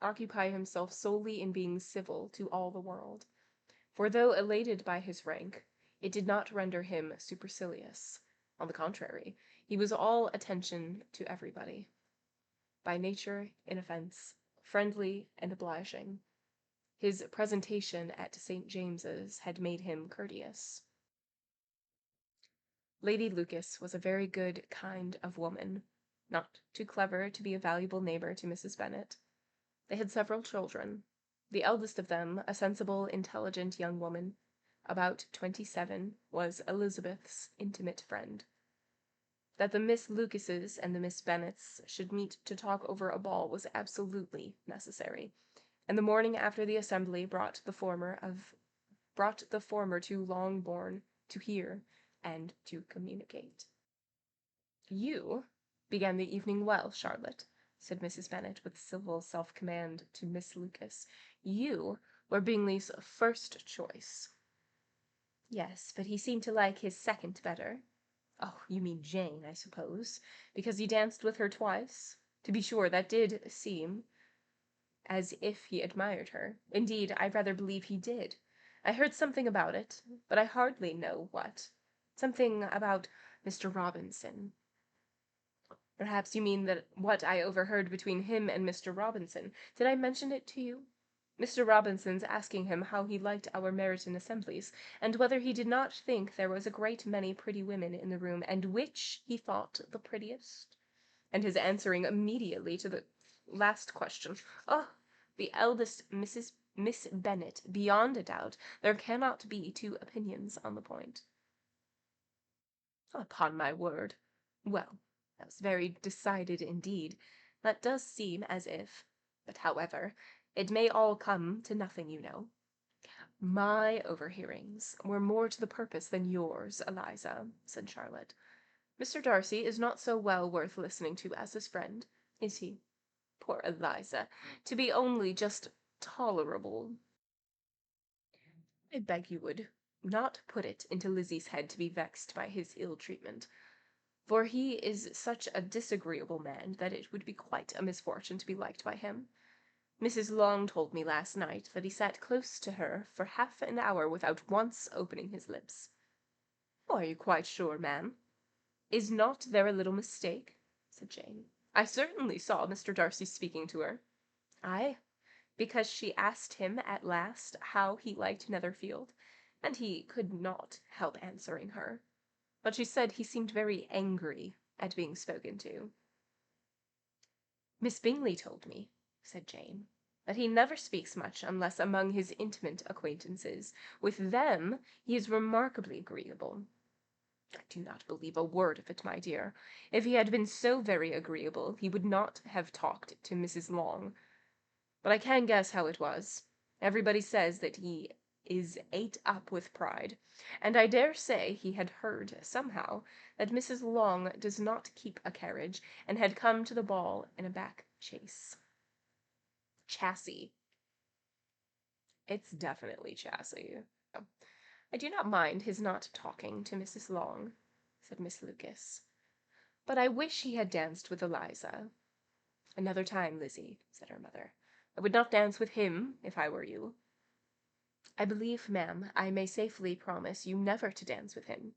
occupy himself solely in being civil to all the world. For though elated by his rank, it did not render him supercilious. On the contrary, he was all attention to everybody. By nature, inoffence, friendly and obliging. His presentation at St. James's had made him courteous. Lady Lucas was a very good kind of woman, not too clever to be a valuable neighbor to Mrs. Bennet. They had several children. The eldest of them, a sensible, intelligent young woman, about 27, was Elizabeth's intimate friend. That the Miss Lucases and the Miss Bennets should meet to talk over a ball was absolutely necessary, and the morning after the assembly brought the former to Longbourn to hear and to communicate. "You began the evening well, Charlotte," said Mrs. Bennet with civil self-command to Miss Lucas. "You were Bingley's first choice." "Yes, but he seemed to like his second better." "Oh, you mean Jane, I suppose, because he danced with her twice? To be sure, that did seem as if he admired her. Indeed, I rather believe he did. I heard something about it, but I hardly know what. Something about Mr. Robinson." "Perhaps you mean that what I overheard between him and Mr. Robinson. Did I mention it to you? Mr. Robinson's asking him how he liked our Meryton assemblies, and whether he did not think there was a great many pretty women in the room, and which he thought the prettiest, and his answering immediately to the last question. Oh, the eldest Miss Bennet, beyond a doubt. There cannot be two opinions on the point." "Upon my word. Well, that was very decided indeed. That does seem as if, but however, it may all come to nothing, you know. My overhearings were more to the purpose than yours, Eliza," said Charlotte. "Mr. Darcy is not so well worth listening to as his friend, is he? Poor Eliza, to be only just tolerable." "I beg you would not put it into Lizzie's head to be vexed by his ill-treatment, for he is such a disagreeable man that it would be quite a misfortune to be liked by him. Mrs. Long told me last night that he sat close to her for half an hour without once opening his lips." "Are you quite sure, ma'am? Is not there a little mistake?" said Jane. "I certainly saw Mr. Darcy speaking to her." "Ay, because she asked him at last how he liked Netherfield, and he could not help answering her. But she said he seemed very angry at being spoken to." "Miss Bingley told me," said Jane, "that he never speaks much unless among his intimate acquaintances. With them he is remarkably agreeable." "I do not believe a word of it, my dear. If he had been so very agreeable, he would not have talked to Mrs. Long. But I can guess how it was. Everybody says that he is ate up with pride, and I dare say he had heard, somehow, that Mrs. Long does not keep a carriage, and had come to the ball in a back chaise." "Chassis." "It's definitely chassis. I do not mind his not talking to Mrs. Long," said Miss Lucas, "but I wish he had danced with Eliza." "Another time, Lizzie," said her mother. "I would not dance with him, if I were you." "I believe, ma'am, I may safely promise you never to dance with him."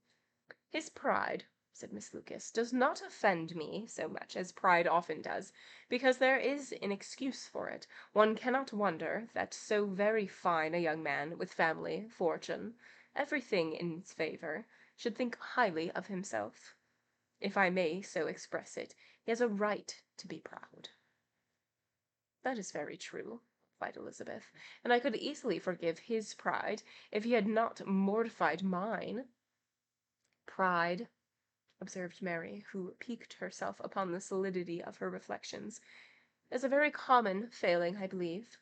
"His pride," said Miss Lucas, "does not offend me so much as pride often does, because there is an excuse for it. One cannot wonder that so very fine a young man, with family, fortune, everything in his favour, should think highly of himself. If I may so express it, he has a right to be proud." "That is very true," replied Elizabeth, and I could easily forgive his pride, if he had not mortified mine. Pride, observed Mary, who piqued herself upon the solidity of her reflections, is a very common failing, I believe.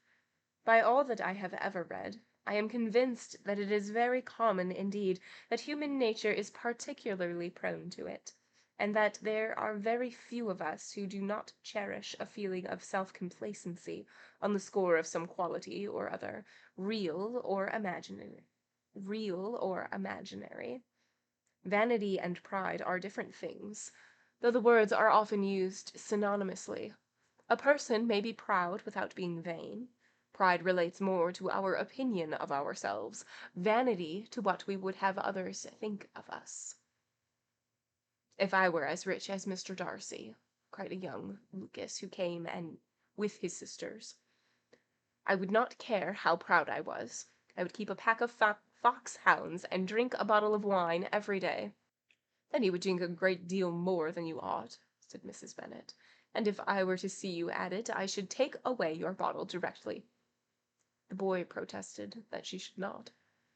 By all that I have ever read, I am convinced that it is very common indeed, that human nature is particularly prone to it, and that there are very few of us who do not cherish a feeling of self-complacency on the score of some quality or other, real or imaginary. Vanity and pride are different things, though the words are often used synonymously. A person may be proud without being vain. Pride relates more to our opinion of ourselves, vanity to what we would have others think of us. If I were as rich as Mr. Darcy, cried a young Lucas who came and with his sisters, I would not care how proud I was. I would keep a pack of foxhounds and drink a bottle of wine every day. Then you would drink a great deal more than you ought, said Mrs. Bennet, and if I were to see you at it, I should take away your bottle directly. The boy protested that she should not.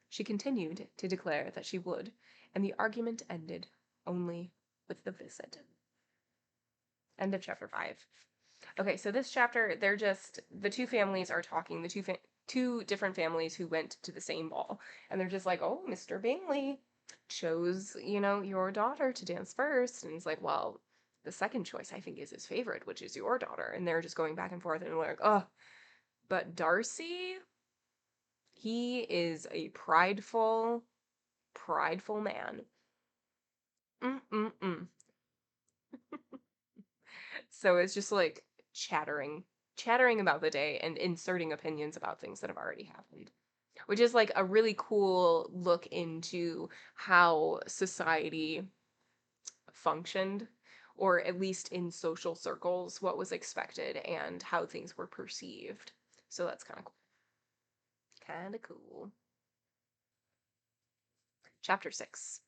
She continued to declare that she would, and the argument ended only with the visit. End of chapter 5. Okay, so this chapter, the two families are talking, two different families who went to the same ball, and they're just like, oh, Mr. Bingley chose, your daughter to dance first, and he's like, well, the second choice I think is his favorite, which is your daughter, and they're just going back and forth, and they're like, oh, but Darcy, he is a prideful man. Mm-mm-mm. So it's just like chattering about the day and inserting opinions about things that have already happened, which is like a really cool look into how society functioned, or at least in social circles, what was expected and how things were perceived. So that's kind of cool. Kind of cool. Chapter 6.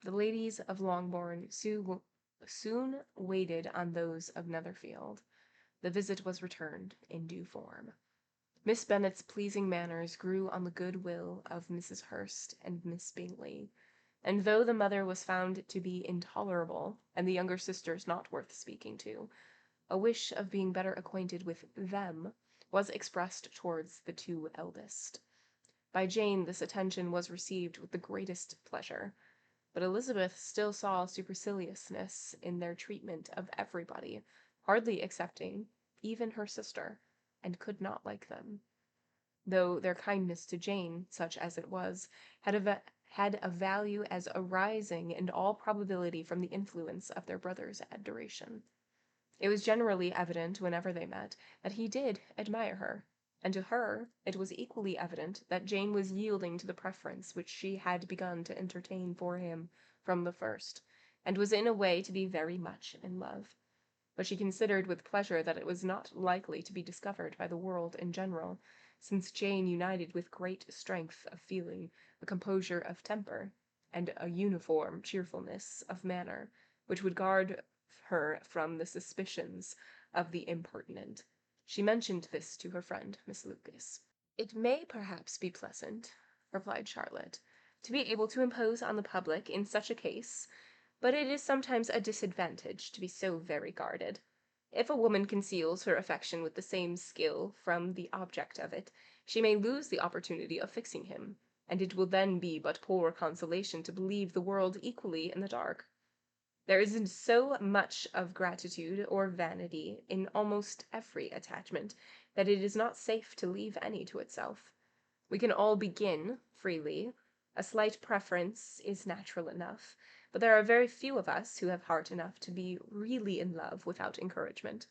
The ladies of Longbourn soon waited on those of Netherfield. The visit was returned in due form. Miss Bennet's pleasing manners grew on the good will of Mrs. Hurst and Miss Bingley, and though the mother was found to be intolerable, and the younger sisters not worth speaking to, a wish of being better acquainted with them was expressed towards the two eldest. By Jane this attention was received with the greatest pleasure, but Elizabeth still saw superciliousness in their treatment of everybody, hardly excepting even her sister, and could not like them, though their kindness to Jane, such as it was, had a value as arising in all probability from the influence of their brother's adoration. It was generally evident, whenever they met, that he did admire her, and to her it was equally evident that Jane was yielding to the preference which she had begun to entertain for him from the first, and was in a way to be very much in love. But she considered with pleasure that it was not likely to be discovered by the world in general, since Jane united with great strength of feeling, a composure of temper, and a uniform cheerfulness of manner, which would guard her from the suspicions of the impertinent. She mentioned this to her friend, Miss Lucas. "It may perhaps be pleasant," replied Charlotte, "to be able to impose on the public in such a case, but it is sometimes a disadvantage to be so very guarded. If a woman conceals her affection with the same skill from the object of it, she may lose the opportunity of fixing him, and it will then be but poor consolation to believe the world equally in the dark. There is so much of gratitude or vanity in almost every attachment, that it is not safe to leave any to itself. We can all begin freely. A slight preference is natural enough, but there are very few of us who have heart enough to be really in love without encouragement.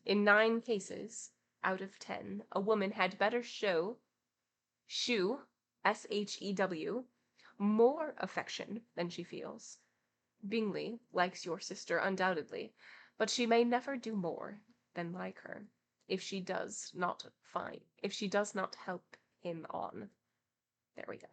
In 9 cases out of 10, a woman had better shew, shew, more affection than she feels. Bingley likes your sister undoubtedly, but she may never do more than like her, if she does not help him on. There we go.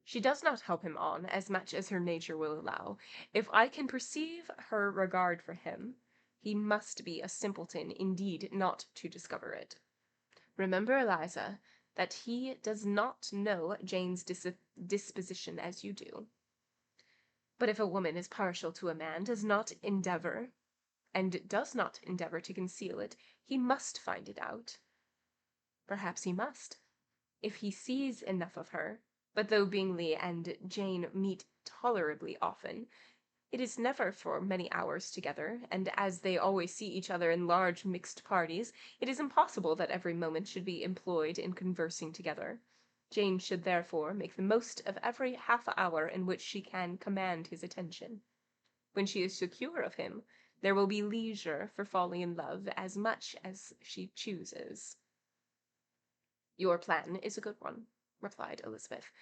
She does not help him on as much as her nature will allow. If I can perceive her regard for him, He must be a simpleton indeed not to discover it. Remember, Eliza, that he does not know Jane's disposition as you do. But if a woman is partial to a man, does not endeavor to conceal it, he must find it out. Perhaps he must, if he sees enough of her. But though Bingley and Jane meet tolerably often, it is never for many hours together, and as they always see each other in large mixed parties, it is impossible that every moment should be employed in conversing together. Jane should therefore make the most of every half-hour in which she can command his attention. When she is secure of him, there will be leisure for falling in love as much as she chooses. Your plan is a good one, replied Elizabeth,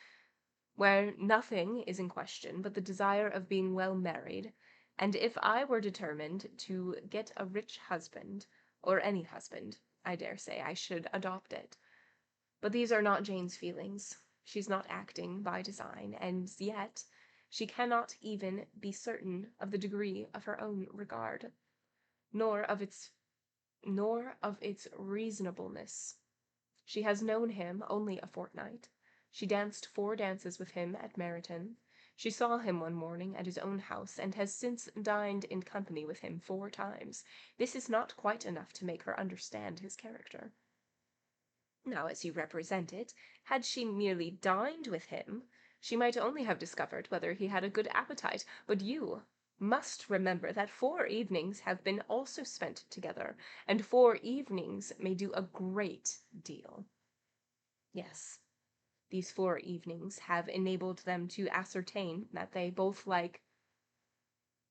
where nothing is in question but the desire of being well married, and if I were determined to get a rich husband, or any husband, I dare say I should adopt it. But these are not Jane's feelings. She's not acting by design, and yet she cannot even be certain of the degree of her own regard, nor of its reasonableness. She has known him only a fortnight. She danced 4 dances with him at Meryton. She saw him one morning at his own house, and has since dined in company with him 4 times. This is not quite enough to make her understand his character. Now, as you represent it, had she merely dined with him, she might only have discovered whether he had a good appetite, but you must remember that 4 evenings have been also spent together, and 4 evenings may do a great deal. Yes, these 4 evenings have enabled them to ascertain that they both like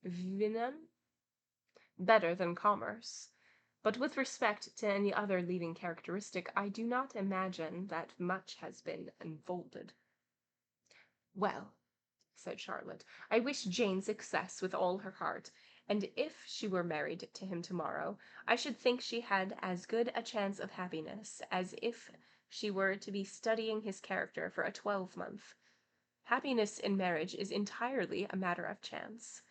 vinem better than commerce. But with respect to any other leading characteristic, I do not imagine that much has been unfolded. Well, said Charlotte, I wish Jane success with all her heart, and if she were married to him tomorrow, I should think she had as good a chance of happiness as if she were to be studying his character for a 12-month. Happiness in marriage is entirely a matter of chance.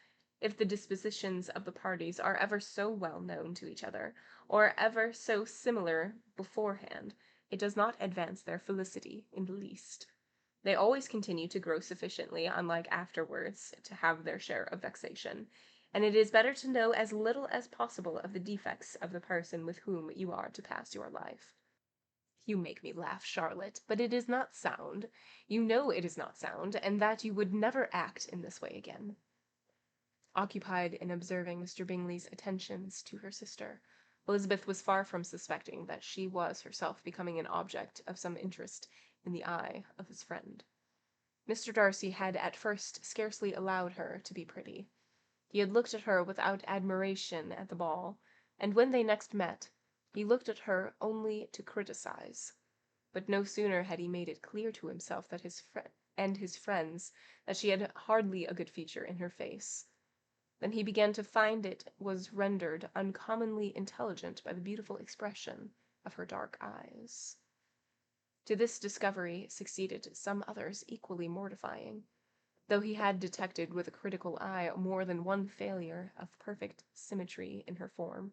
If the dispositions of the parties are ever so well known to each other, or ever so similar beforehand, it does not advance their felicity in the least. They always continue to grow sufficiently unlike afterwards to have their share of vexation, and it is better to know as little as possible of the defects of the person with whom you are to pass your life. You make me laugh, Charlotte, but it is not sound. You know it is not sound, and that you would never act in this way again. Occupied in observing Mr. Bingley's attentions to her sister, Elizabeth was far from suspecting that she was herself becoming an object of some interest in the eye of his friend. Mr. Darcy had at first scarcely allowed her to be pretty. He had looked at her without admiration at the ball, and when they next met, he looked at her only to criticize. But no sooner had he made it clear to himself that his friends that she had hardly a good feature in her face, than he began to find it was rendered uncommonly intelligent by the beautiful expression of her dark eyes. To this discovery succeeded some others equally mortifying, though he had detected with a critical eye more than one failure of perfect symmetry in her form.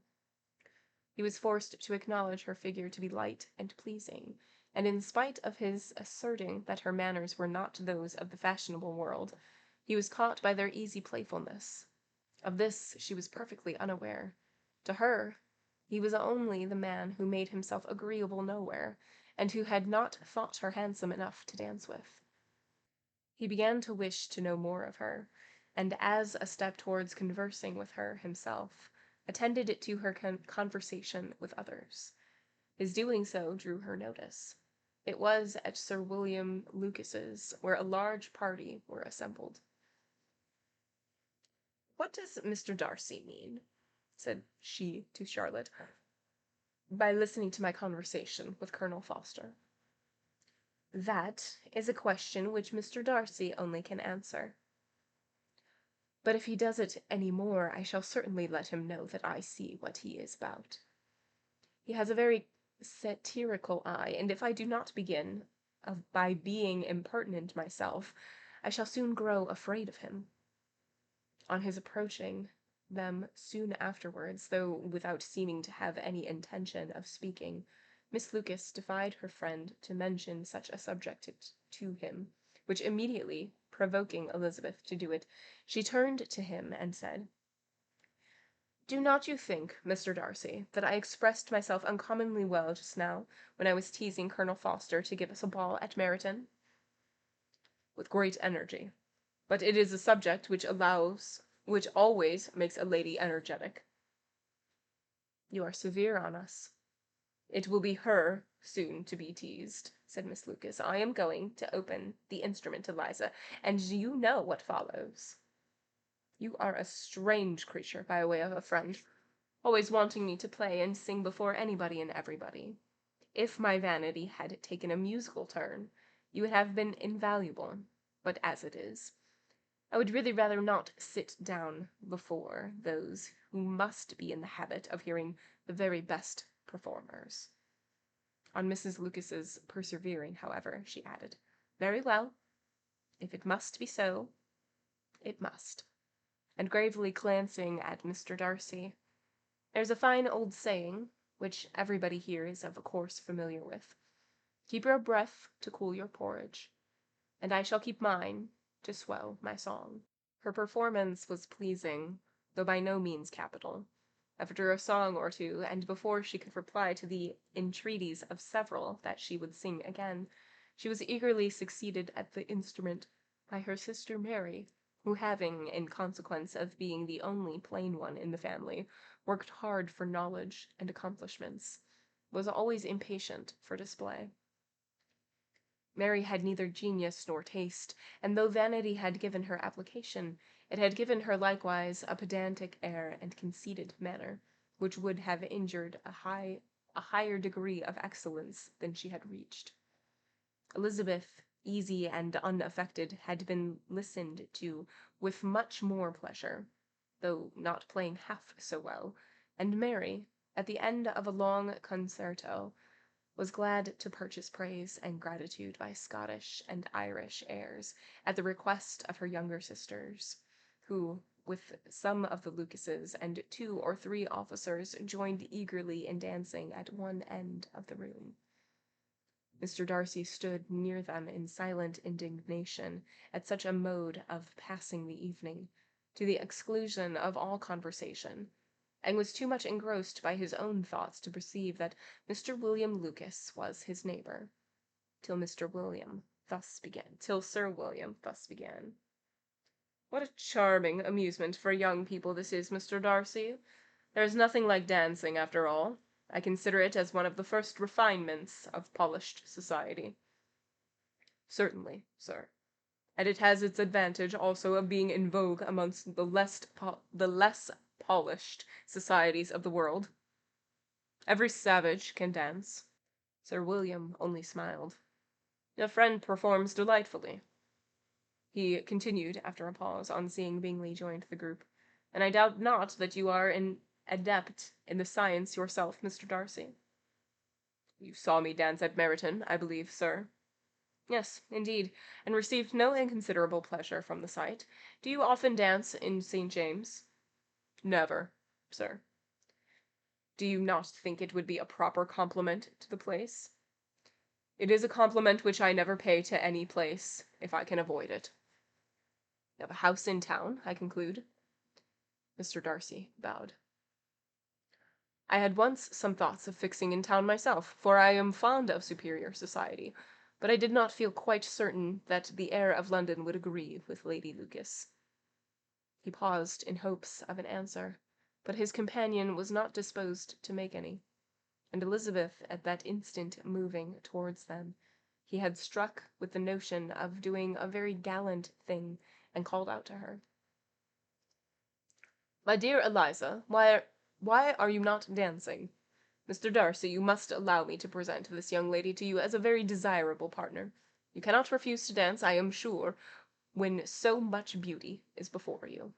He was forced to acknowledge her figure to be light and pleasing, and in spite of his asserting that her manners were not those of the fashionable world, he was caught by their easy playfulness. Of this she was perfectly unaware. To her, he was only the man who made himself agreeable nowhere, and who had not thought her handsome enough to dance with. He began to wish to know more of her, and as a step towards conversing with her himself, attended it to her conversation with others. His doing so drew her notice. It was at Sir William Lucas's, where a large party were assembled. "What does Mr. Darcy mean," said she to Charlotte, "by listening to my conversation with Colonel Forster?" "That is a question which Mr. Darcy only can answer. But if he does it any more, I shall certainly let him know that I see what he is about. He has a very satirical eye, and if I do not begin by being impertinent myself, I shall soon grow afraid of him. On his approaching them soon afterwards, though without seeming to have any intention of speaking, Miss Lucas defied her friend to mention such a subject to him, which immediately provoking Elizabeth to do it, she turned to him and said, "Do not you think, Mr. Darcy, that I expressed myself uncommonly well just now, when I was teasing Colonel Forster to give us a ball at Meryton?" "With great energy. But it is a subject which always makes a lady energetic." "You are severe on us." "It will be her soon to be teased," said Miss Lucas. "I am going to open the instrument, Eliza, and you know what follows. You are a strange creature by way of a friend, always wanting me to play and sing before anybody and everybody. If my vanity had taken a musical turn, you would have been invaluable, but as it is, I would really rather not sit down before those who must be in the habit of hearing the very best performers." On Mrs. Lucas's persevering, however, she added, "Very well. If it must be so, it must." And gravely glancing at Mr. Darcy, "There's a fine old saying, which everybody here is of course familiar with, 'Keep your breath to cool your porridge,' and I shall keep mine to swell my song." Her performance was pleasing, though by no means capital. After a song or two, and before she could reply to the entreaties of several that she would sing again, she was eagerly succeeded at the instrument by her sister Mary, who having, in consequence of being the only plain one in the family, worked hard for knowledge and accomplishments, was always impatient for display. Mary had neither genius nor taste, and though vanity had given her application, it had given her likewise a pedantic air and conceited manner, which would have injured a higher degree of excellence than she had reached. Elizabeth, easy and unaffected, had been listened to with much more pleasure, though not playing half so well, and Mary, at the end of a long concerto, was glad to purchase praise and gratitude by Scottish and Irish airs, at the request of her younger sisters, who, with some of the Lucases and 2 or 3 officers, joined eagerly in dancing at one end of the room. Mr. Darcy stood near them in silent indignation at such a mode of passing the evening, to the exclusion of all conversation, and was too much engrossed by his own thoughts to perceive that Mr. William Lucas was his neighbour, till Sir William thus began. "What a charming amusement for young people this is, Mr. Darcy. There is nothing like dancing, after all. I consider it as one of the first refinements of polished society." "Certainly, sir. And it has its advantage also of being in vogue amongst the less polished societies of the world. Every savage can dance." Sir William only smiled. "Your friend performs delightfully," he continued after a pause, on seeing Bingley join the group, "and I doubt not that you are an adept in the science yourself, Mr. Darcy." "You saw me dance at Meryton, I believe, sir?" "Yes, indeed, and received no inconsiderable pleasure from the sight. Do you often dance in St. James's?" "Never, sir." "Do you not think it would be a proper compliment to the place?" "It is a compliment which I never pay to any place, if I can avoid it." "You have a house in town, I conclude?" Mr. Darcy bowed. "I had once some thoughts of fixing in town myself, for I am fond of superior society, but I did not feel quite certain that the air of London would agree with Lady Lucas." He paused in hopes of an answer, but his companion was not disposed to make any, and Elizabeth at that instant moving towards them, he had struck with the notion of doing a very gallant thing, and called out to her, "My dear Eliza, why are you not dancing? Mr. Darcy, you must allow me to present this young lady to you as a very desirable partner. You cannot refuse to dance, I am sure, when so much beauty is before you."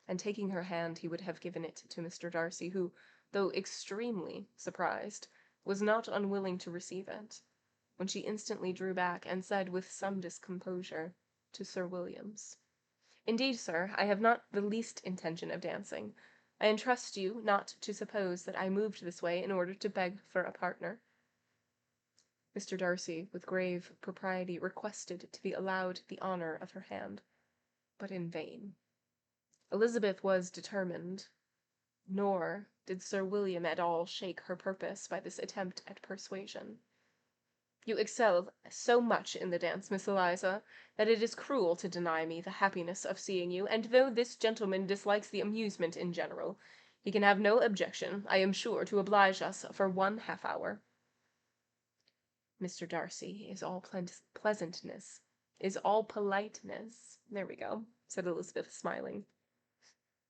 And taking her hand, he would have given it to Mr. Darcy, who, though extremely surprised, was not unwilling to receive it, when she instantly drew back, and said with some discomposure to Sir Williams, Indeed, sir, I have not the least intention of dancing. I entrust you not to suppose that I moved this way in order to beg for a partner." Mr. Darcy, with grave propriety, requested to be allowed the honour of her hand, but in vain. Elizabeth was determined, nor did Sir William at all shake her purpose by this attempt at persuasion. "You excel so much in the dance, Miss Eliza, that it is cruel to deny me the happiness of seeing you, and though this gentleman dislikes the amusement in general, he can have no objection, I am sure, to oblige us for 1/2 hour." "Mr. Darcy is all pleasantness, is all politeness. There we go," said Elizabeth, smiling.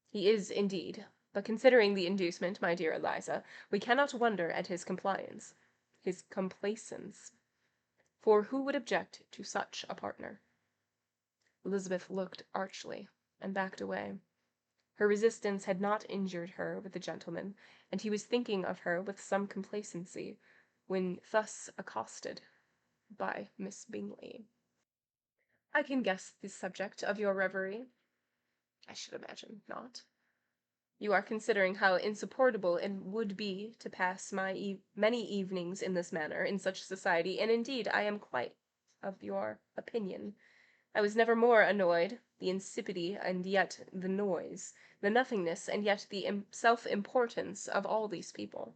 "He is, indeed, but considering the inducement, my dear Eliza, we cannot wonder at his compliance, his complaisance. For who would object to such a partner?" Elizabeth looked archly, and backed away. Her resistance had not injured her with the gentleman, and he was thinking of her with some complacency, when thus accosted by Miss Bingley. "I can guess the subject of your reverie." "I should imagine not. You are considering how insupportable it would be to pass my many evenings in this manner, in such society, and indeed I am quite of your opinion. I was never more annoyed, the insipidity and yet the noise, the nothingness and yet the self-importance of all these people.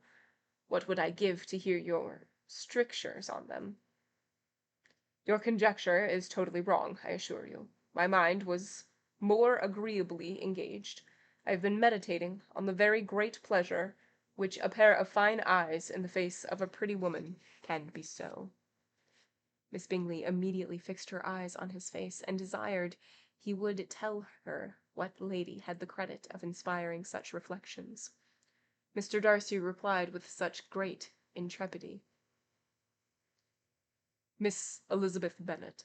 What would I give to hear your strictures on them?" "Your conjecture is totally wrong, I assure you. My mind was more agreeably engaged. I have been meditating on the very great pleasure which a pair of fine eyes in the face of a pretty woman can bestow." Miss Bingley immediately fixed her eyes on his face, and desired he would tell her what lady had the credit of inspiring such reflections. Mr. Darcy replied with such great intrepidity: "Miss Elizabeth Bennet."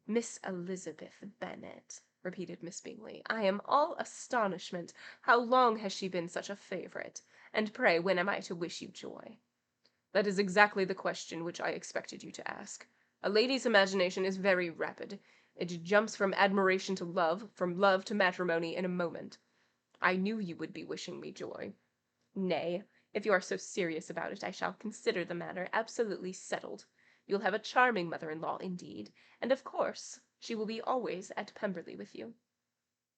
"Miss Elizabeth Bennet," repeated Miss Bingley. "I am all astonishment. How long has she been such a favourite? And pray when am I to wish you joy?" "That is exactly the question which I expected you to ask. A lady's imagination is very rapid. It jumps from admiration to love, from love to matrimony in a moment. I knew you would be wishing me joy. Nay, if you are so serious about it, I shall consider the matter absolutely settled. You'll have a charming mother-in-law indeed, and of course she will be always at Pemberley with you."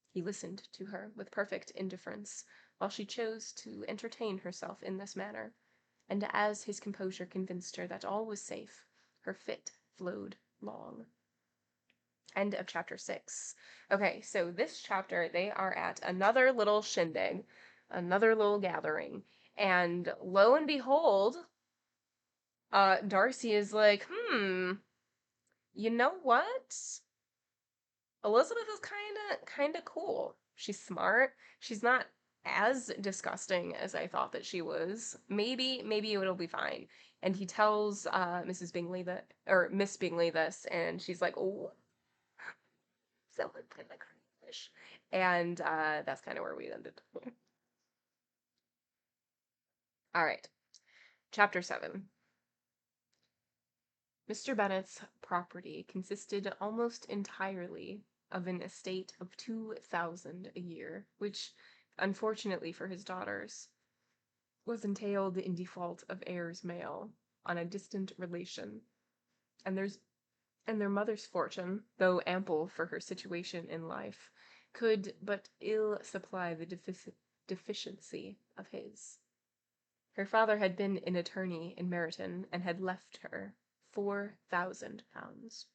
He listened to her with perfect indifference, while she chose to entertain herself in this manner, and as his composure convinced her that all was safe, her fit flowed long. End of chapter 6. Okay, so this chapter, they are at another little shindig, another little gathering, and lo and behold, Darcy is like, you know what? Elizabeth is kinda cool. She's smart. She's not as disgusting as I thought that she was. Maybe it'll be fine. And he tells Mrs. Bingley or Miss Bingley this, and she's like, "Oh, someone play my English." And that's kind of where we ended. All right, chapter 7. Mr. Bennet's property consisted almost entirely of an estate of 2,000 a year, which, unfortunately for his daughters, was entailed in default of heirs male on a distant relation, and their mother's fortune, though ample for her situation in life, could but ill supply the deficiency of his. Her father had been an attorney in Meryton, and had left her £4,000.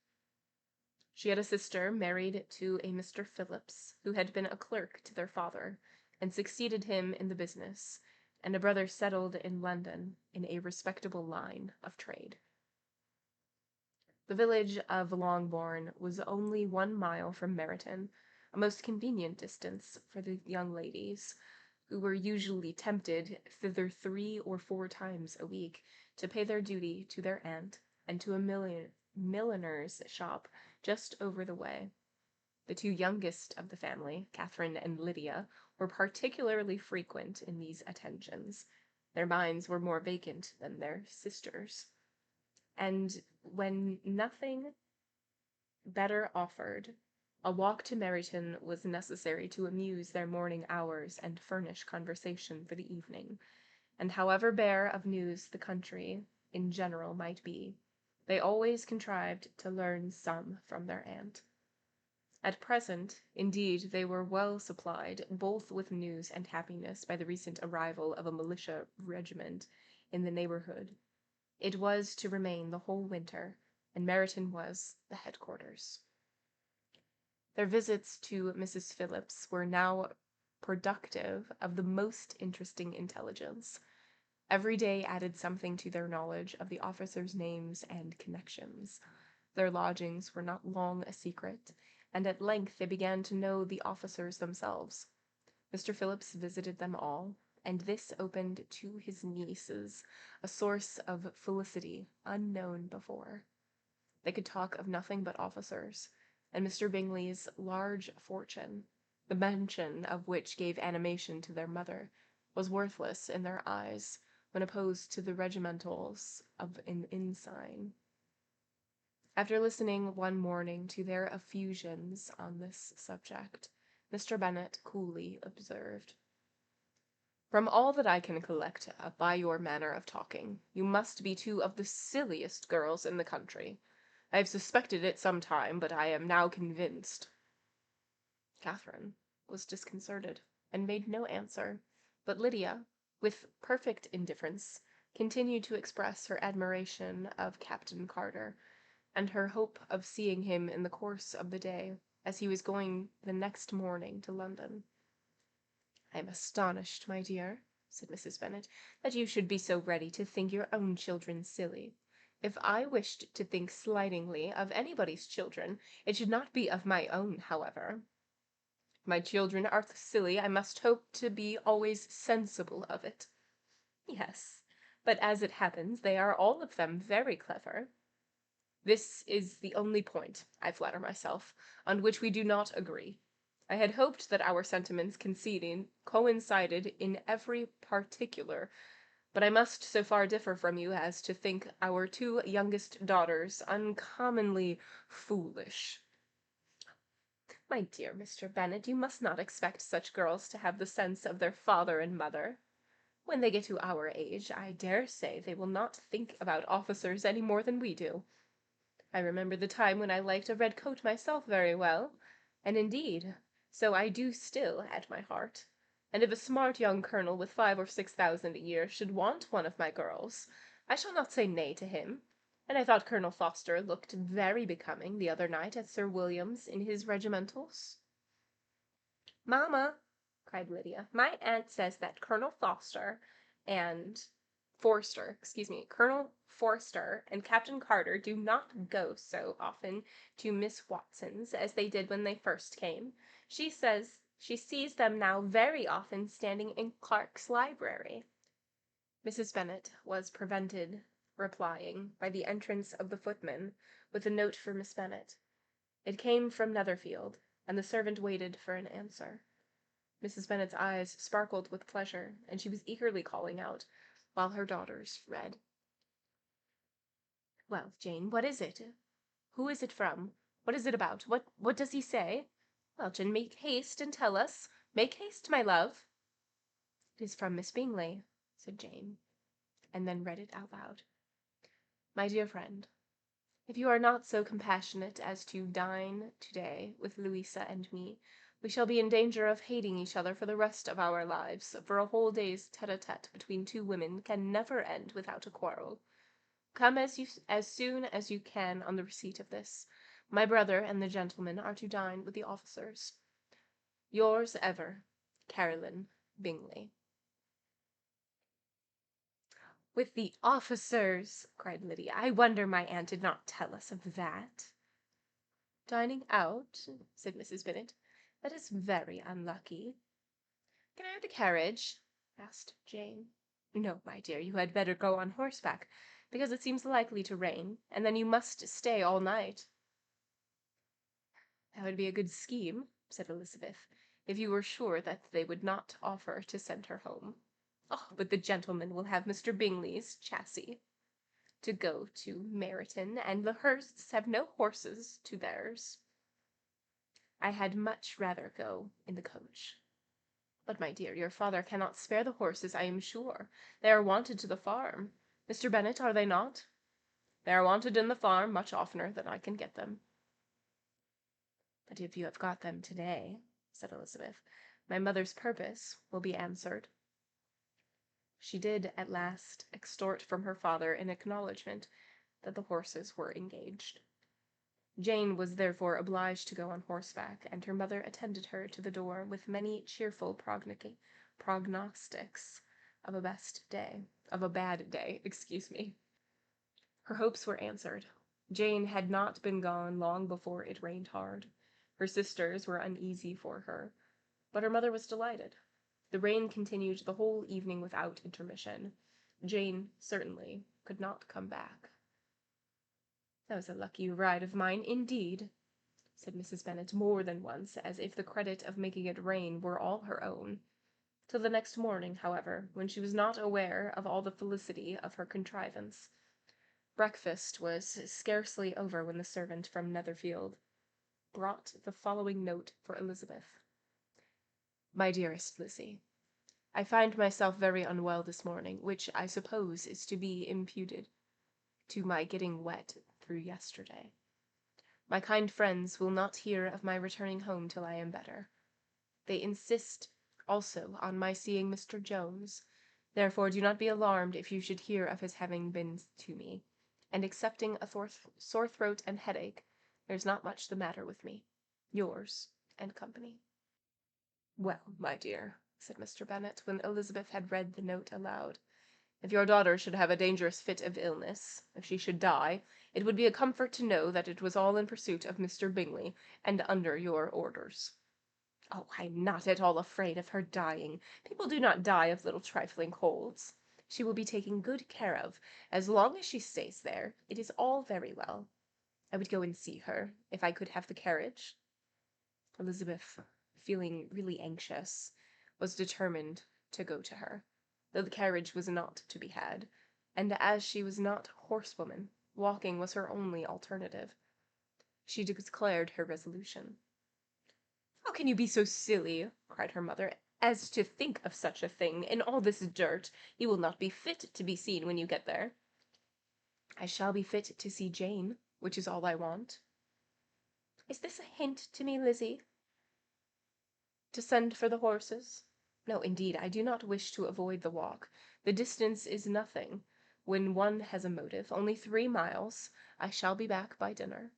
She had a sister married to a Mr. Phillips, who had been a clerk to their father, and succeeded him in the business, and a brother settled in London in a respectable line of trade. The village of Longbourn was only 1 mile from Meryton, a most convenient distance for the young ladies, who were usually tempted thither 3 or 4 times a week to pay their duty to their aunt, and to a milliner's shop just over the way. The 2 youngest of the family, Catherine and Lydia, were particularly frequent in these attentions. Their minds were more vacant than their sisters', and when nothing better offered, A walk to Meryton was necessary to amuse their morning hours and furnish conversation for the evening, and however bare of news the country in general might be, they always contrived to learn some from their aunt. At present, indeed, they were well supplied both with news and happiness by the recent arrival of a militia regiment in the neighbourhood. It was to remain the whole winter, and Meryton was the headquarters. Their visits to Mrs. Phillips were now productive of the most interesting intelligence. Every day added something to their knowledge of the officers' names and connections. Their lodgings were not long a secret, and at length they began to know the officers themselves. Mr. Phillips visited them all, and this opened to his nieces a source of felicity unknown before. They could talk of nothing but officers, and Mr. Bingley's large fortune, the mention of which gave animation to their mother, was worthless in their eyes when opposed to the regimentals of an ensign. After listening one morning to their effusions on this subject, Mr. Bennet coolly observed, "From all that I can collect by your manner of talking, you must be two of the silliest girls in the country. I have suspected it some time, but I am now convinced." Catherine was disconcerted, and made no answer, but Lydia, with perfect indifference, continued to express her admiration of Captain Carter, and her hope of seeing him in the course of the day, as he was going the next morning to London. "I am astonished, my dear," said Mrs. Bennet, "that you should be so ready to think your own children silly. If I wished to think slightingly of anybody's children, it should not be of my own, however. My children are silly, I must hope to be always sensible of it. Yes, but as it happens, they are all of them very clever. This is the only point, I flatter myself, on which we do not agree. I had hoped that our sentiments coincided in every particular, but I must so far differ from you as to think our two youngest daughters uncommonly foolish." "My dear Mr. Bennet, you must not expect such girls to have the sense of their father and mother. When they get to our age, I dare say they will not think about officers any more than we do. I remember the time when I liked a red coat myself very well, and indeed, so I do still at my heart, and if a smart young colonel with 5,000 or 6,000 a year should want one of my girls, I shall not say nay to him, and I thought Colonel Forster looked very becoming the other night at Sir William's in his regimentals." "Mamma," cried Lydia, "my aunt says that Colonel Forster and Colonel Forster and Captain Carter do not go so often to Miss Watson's as they did when they first came. She says she sees them now very often standing in Clark's library." Mrs. Bennet was prevented replying by the entrance of the footman with a note for Miss Bennet. It came from Netherfield, and the servant waited for an answer. Mrs. Bennet's eyes sparkled with pleasure, and she was eagerly calling out, while her daughters read. "Well, Jane, what is it? Who is it from? What is it about? What does he say? Well, Jane, make haste and tell us. Make haste, my love." "It is from Miss Bingley," said Jane, and then read it out loud. "My dear friend, if you are not so compassionate as to dine to-day with Louisa and me, we shall be in danger of hating each other for the rest of our lives, for a whole day's tete-a-tete between two women can never end without a quarrel. Come as soon as you can on the receipt of this. My brother and the gentlemen are to dine with the officers. Yours ever, Caroline Bingley." "With the officers!" cried Lydia. "I wonder my aunt did not tell us of that." "Dining out?" said Mrs. Bennet. "That is very unlucky." "Can I have the carriage?" asked Jane. "No, my dear, you had better go on horseback, because it seems likely to rain, and then you must stay all night." "That would be a good scheme," said Elizabeth, "if you were sure that they would not offer to send her home. Oh, but the gentlemen will have Mr. Bingley's chassis to go to Meryton, and the Hursts have no horses to theirs." I had much rather go in the coach. But, my dear, your father cannot spare the horses, I am sure. They are wanted to the farm. Mr. Bennet, are they not? They are wanted in the farm much oftener than I can get them. But if you have got them to-day, said Elizabeth, my mother's purpose will be answered. She did at last extort from her father an acknowledgment that the horses were engaged. Jane was therefore obliged to go on horseback, and her mother attended her to the door with many cheerful prognostics of a bad day, excuse me. Her hopes were answered. Jane had not been gone long before it rained hard. Her sisters were uneasy for her, but her mother was delighted. The rain continued the whole evening without intermission. Jane, certainly, could not come back. That was a lucky ride of mine, indeed, said Mrs. Bennet more than once, as if the credit of making it rain were all her own. Till the next morning, however, when she was not aware of all the felicity of her contrivance. Breakfast was scarcely over when the servant from Netherfield brought the following note for Elizabeth. My dearest Lizzie, I find myself very unwell this morning, which I suppose is to be imputed to my getting wet through yesterday. My kind friends will not hear of my returning home till I am better. They insist also on my seeing Mr. Jones, therefore do not be alarmed if you should hear of his having been to me, and excepting a sore throat and headache, there's not much the matter with me. Yours and company. Well, my dear, said Mr. Bennet, when Elizabeth had read the note aloud, if your daughter should have a dangerous fit of illness, if she should die, it would be a comfort to know that it was all in pursuit of Mr. Bingley, and under your orders. Oh, I'm not at all afraid of her dying. People do not die of little trifling colds. She will be taken good care of. As long as she stays there, it is all very well. I would go and see her, if I could have the carriage. Elizabeth, feeling really anxious, was determined to go to her, though the carriage was not to be had, and as she was not a horsewoman, walking was her only alternative. She declared her resolution. How can you be so silly, cried her mother, as to think of such a thing, in all this dirt? You will not be fit to be seen when you get there. I shall be fit to see Jane, which is all I want. Is this a hint to me, Lizzie? To send for the horses? No, indeed, I do not wish to avoid the walk. The distance is nothing. When one has a motive, only 3 miles. I shall be back by dinner.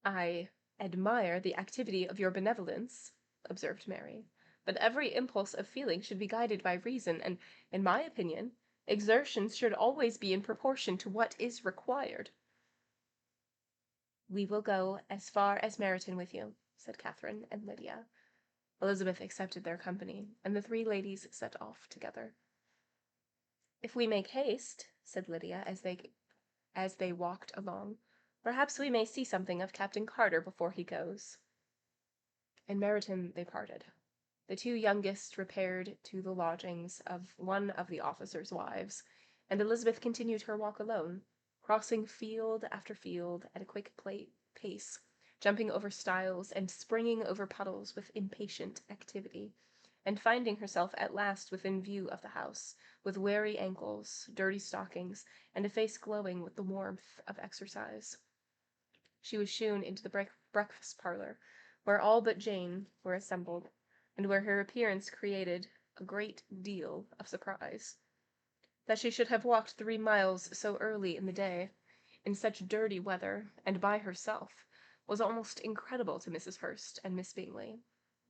I admire the activity of your benevolence, observed Mary, but every impulse of feeling should be guided by reason, and, in my opinion, exertions should always be in proportion to what is required. We will go as far as Meryton with you, said Catherine and Lydia. Elizabeth accepted their company, and the 3 ladies set off together. If we make haste, said Lydia, as they walked along, perhaps we may see something of Captain Carter before he goes. In Meryton they parted. The 2 youngest repaired to the lodgings of one of the officers' wives, and Elizabeth continued her walk alone, crossing field after field at a quick pace, jumping over stiles and springing over puddles with impatient activity, and finding herself at last within view of the house, with weary ankles, dirty stockings, and a face glowing with the warmth of exercise. She was shewn into the breakfast parlour, where all but Jane were assembled, and where her appearance created a great deal of surprise. That she should have walked 3 miles so early in the day, in such dirty weather, and by herself, was almost incredible to Mrs. Hurst and Miss Bingley,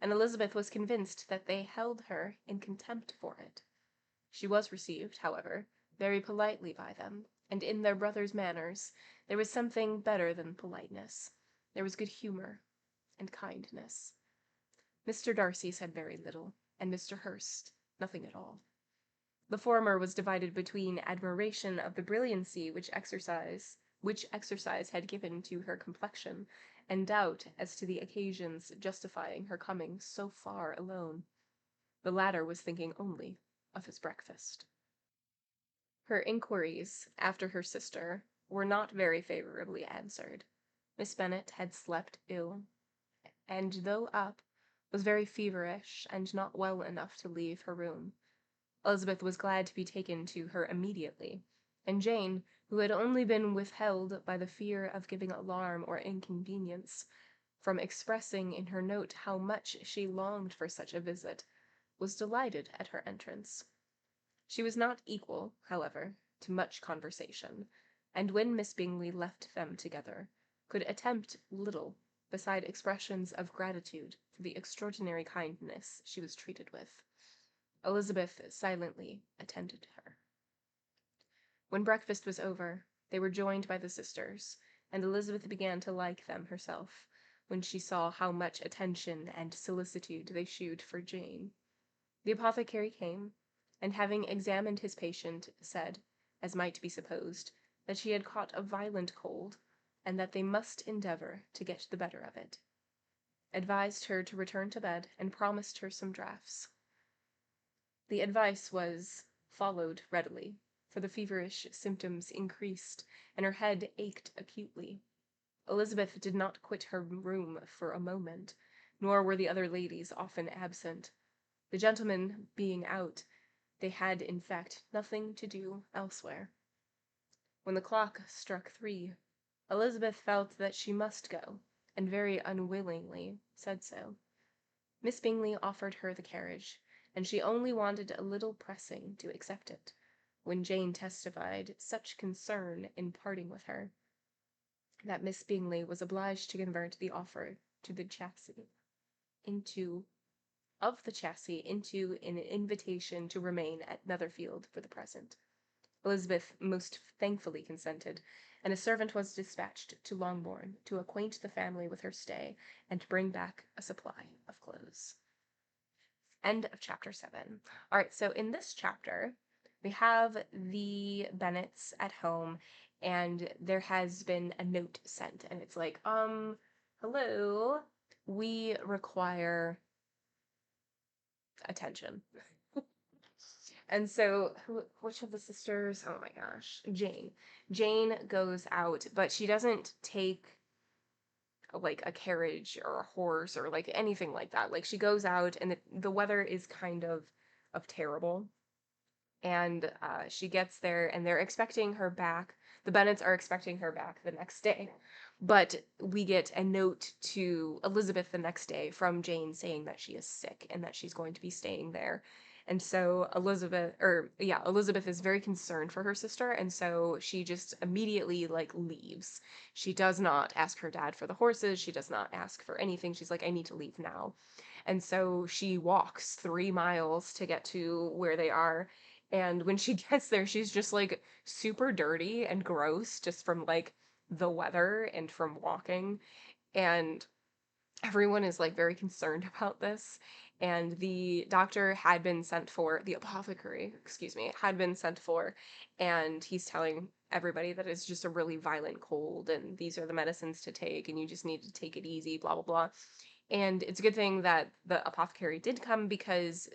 and Elizabeth was convinced that they held her in contempt for it. She was received, however, very politely by them, and in their brother's manners there was something better than politeness. There was good humour and kindness. Mr. Darcy said very little, and Mr. Hurst nothing at all. The former was divided between admiration of the brilliancy which exercise had given to her complexion, and doubt as to the occasions justifying her coming so far alone. The latter was thinking only of his breakfast. Her inquiries after her sister were not very favourably answered. Miss Bennet had slept ill, and though up, was very feverish and not well enough to leave her room. Elizabeth was glad to be taken to her immediately, and Jane, who had only been withheld by the fear of giving alarm or inconvenience from expressing in her note how much she longed for such a visit, was delighted at her entrance. She was not equal, however, to much conversation, and when Miss Bingley left them together, could attempt little beside expressions of gratitude for the extraordinary kindness she was treated with. Elizabeth silently attended her. When breakfast was over, they were joined by the sisters, and Elizabeth began to like them herself, when she saw how much attention and solicitude they shewed for Jane. The apothecary came, and having examined his patient, said, as might be supposed, that she had caught a violent cold, and that they must endeavour to get the better of it; advised her to return to bed, and promised her some draughts. The advice was followed readily, for the feverish symptoms increased, and her head ached acutely. Elizabeth did not quit her room for a moment, nor were the other ladies often absent. The gentlemen being out, they had, in fact, nothing to do elsewhere. When the clock struck 3, Elizabeth felt that she must go, and very unwillingly said so. Miss Bingley offered her the carriage, and she only wanted a little pressing to accept it, when Jane testified such concern in parting with her, that Miss Bingley was obliged to convert the offer to the chassis into an invitation to remain at Netherfield for the present. Elizabeth most thankfully consented, and a servant was dispatched to Longbourn to acquaint the family with her stay, and bring back a supply of clothes. End of chapter 7. All right, so in this chapter, we have the Bennets at home, and there has been a note sent, and it's like, hello, we require attention. And so, which of the sisters? Oh my gosh, Jane. Jane goes out, but she doesn't take like a carriage or a horse or like anything like that. Like she goes out, and the weather is kind of terrible. And she gets there, and they're expecting her back. The Bennets are expecting her back the next day. But we get a note to Elizabeth the next day from Jane saying that she is sick and that she's going to be staying there. And so Elizabeth is very concerned for her sister, and so she just immediately like leaves. She does not ask her dad for the horses, she does not ask for anything. She's like, I need to leave now. And so she walks 3 miles to get to where they are, and when she gets there, she's just like super dirty and gross just from like the weather and from walking. And everyone is like very concerned about this. And the apothecary, excuse me, had been sent for, and he's telling everybody that it's just a really violent cold and these are the medicines to take and you just need to take it easy, blah, blah, blah. And it's a good thing that the apothecary did come, because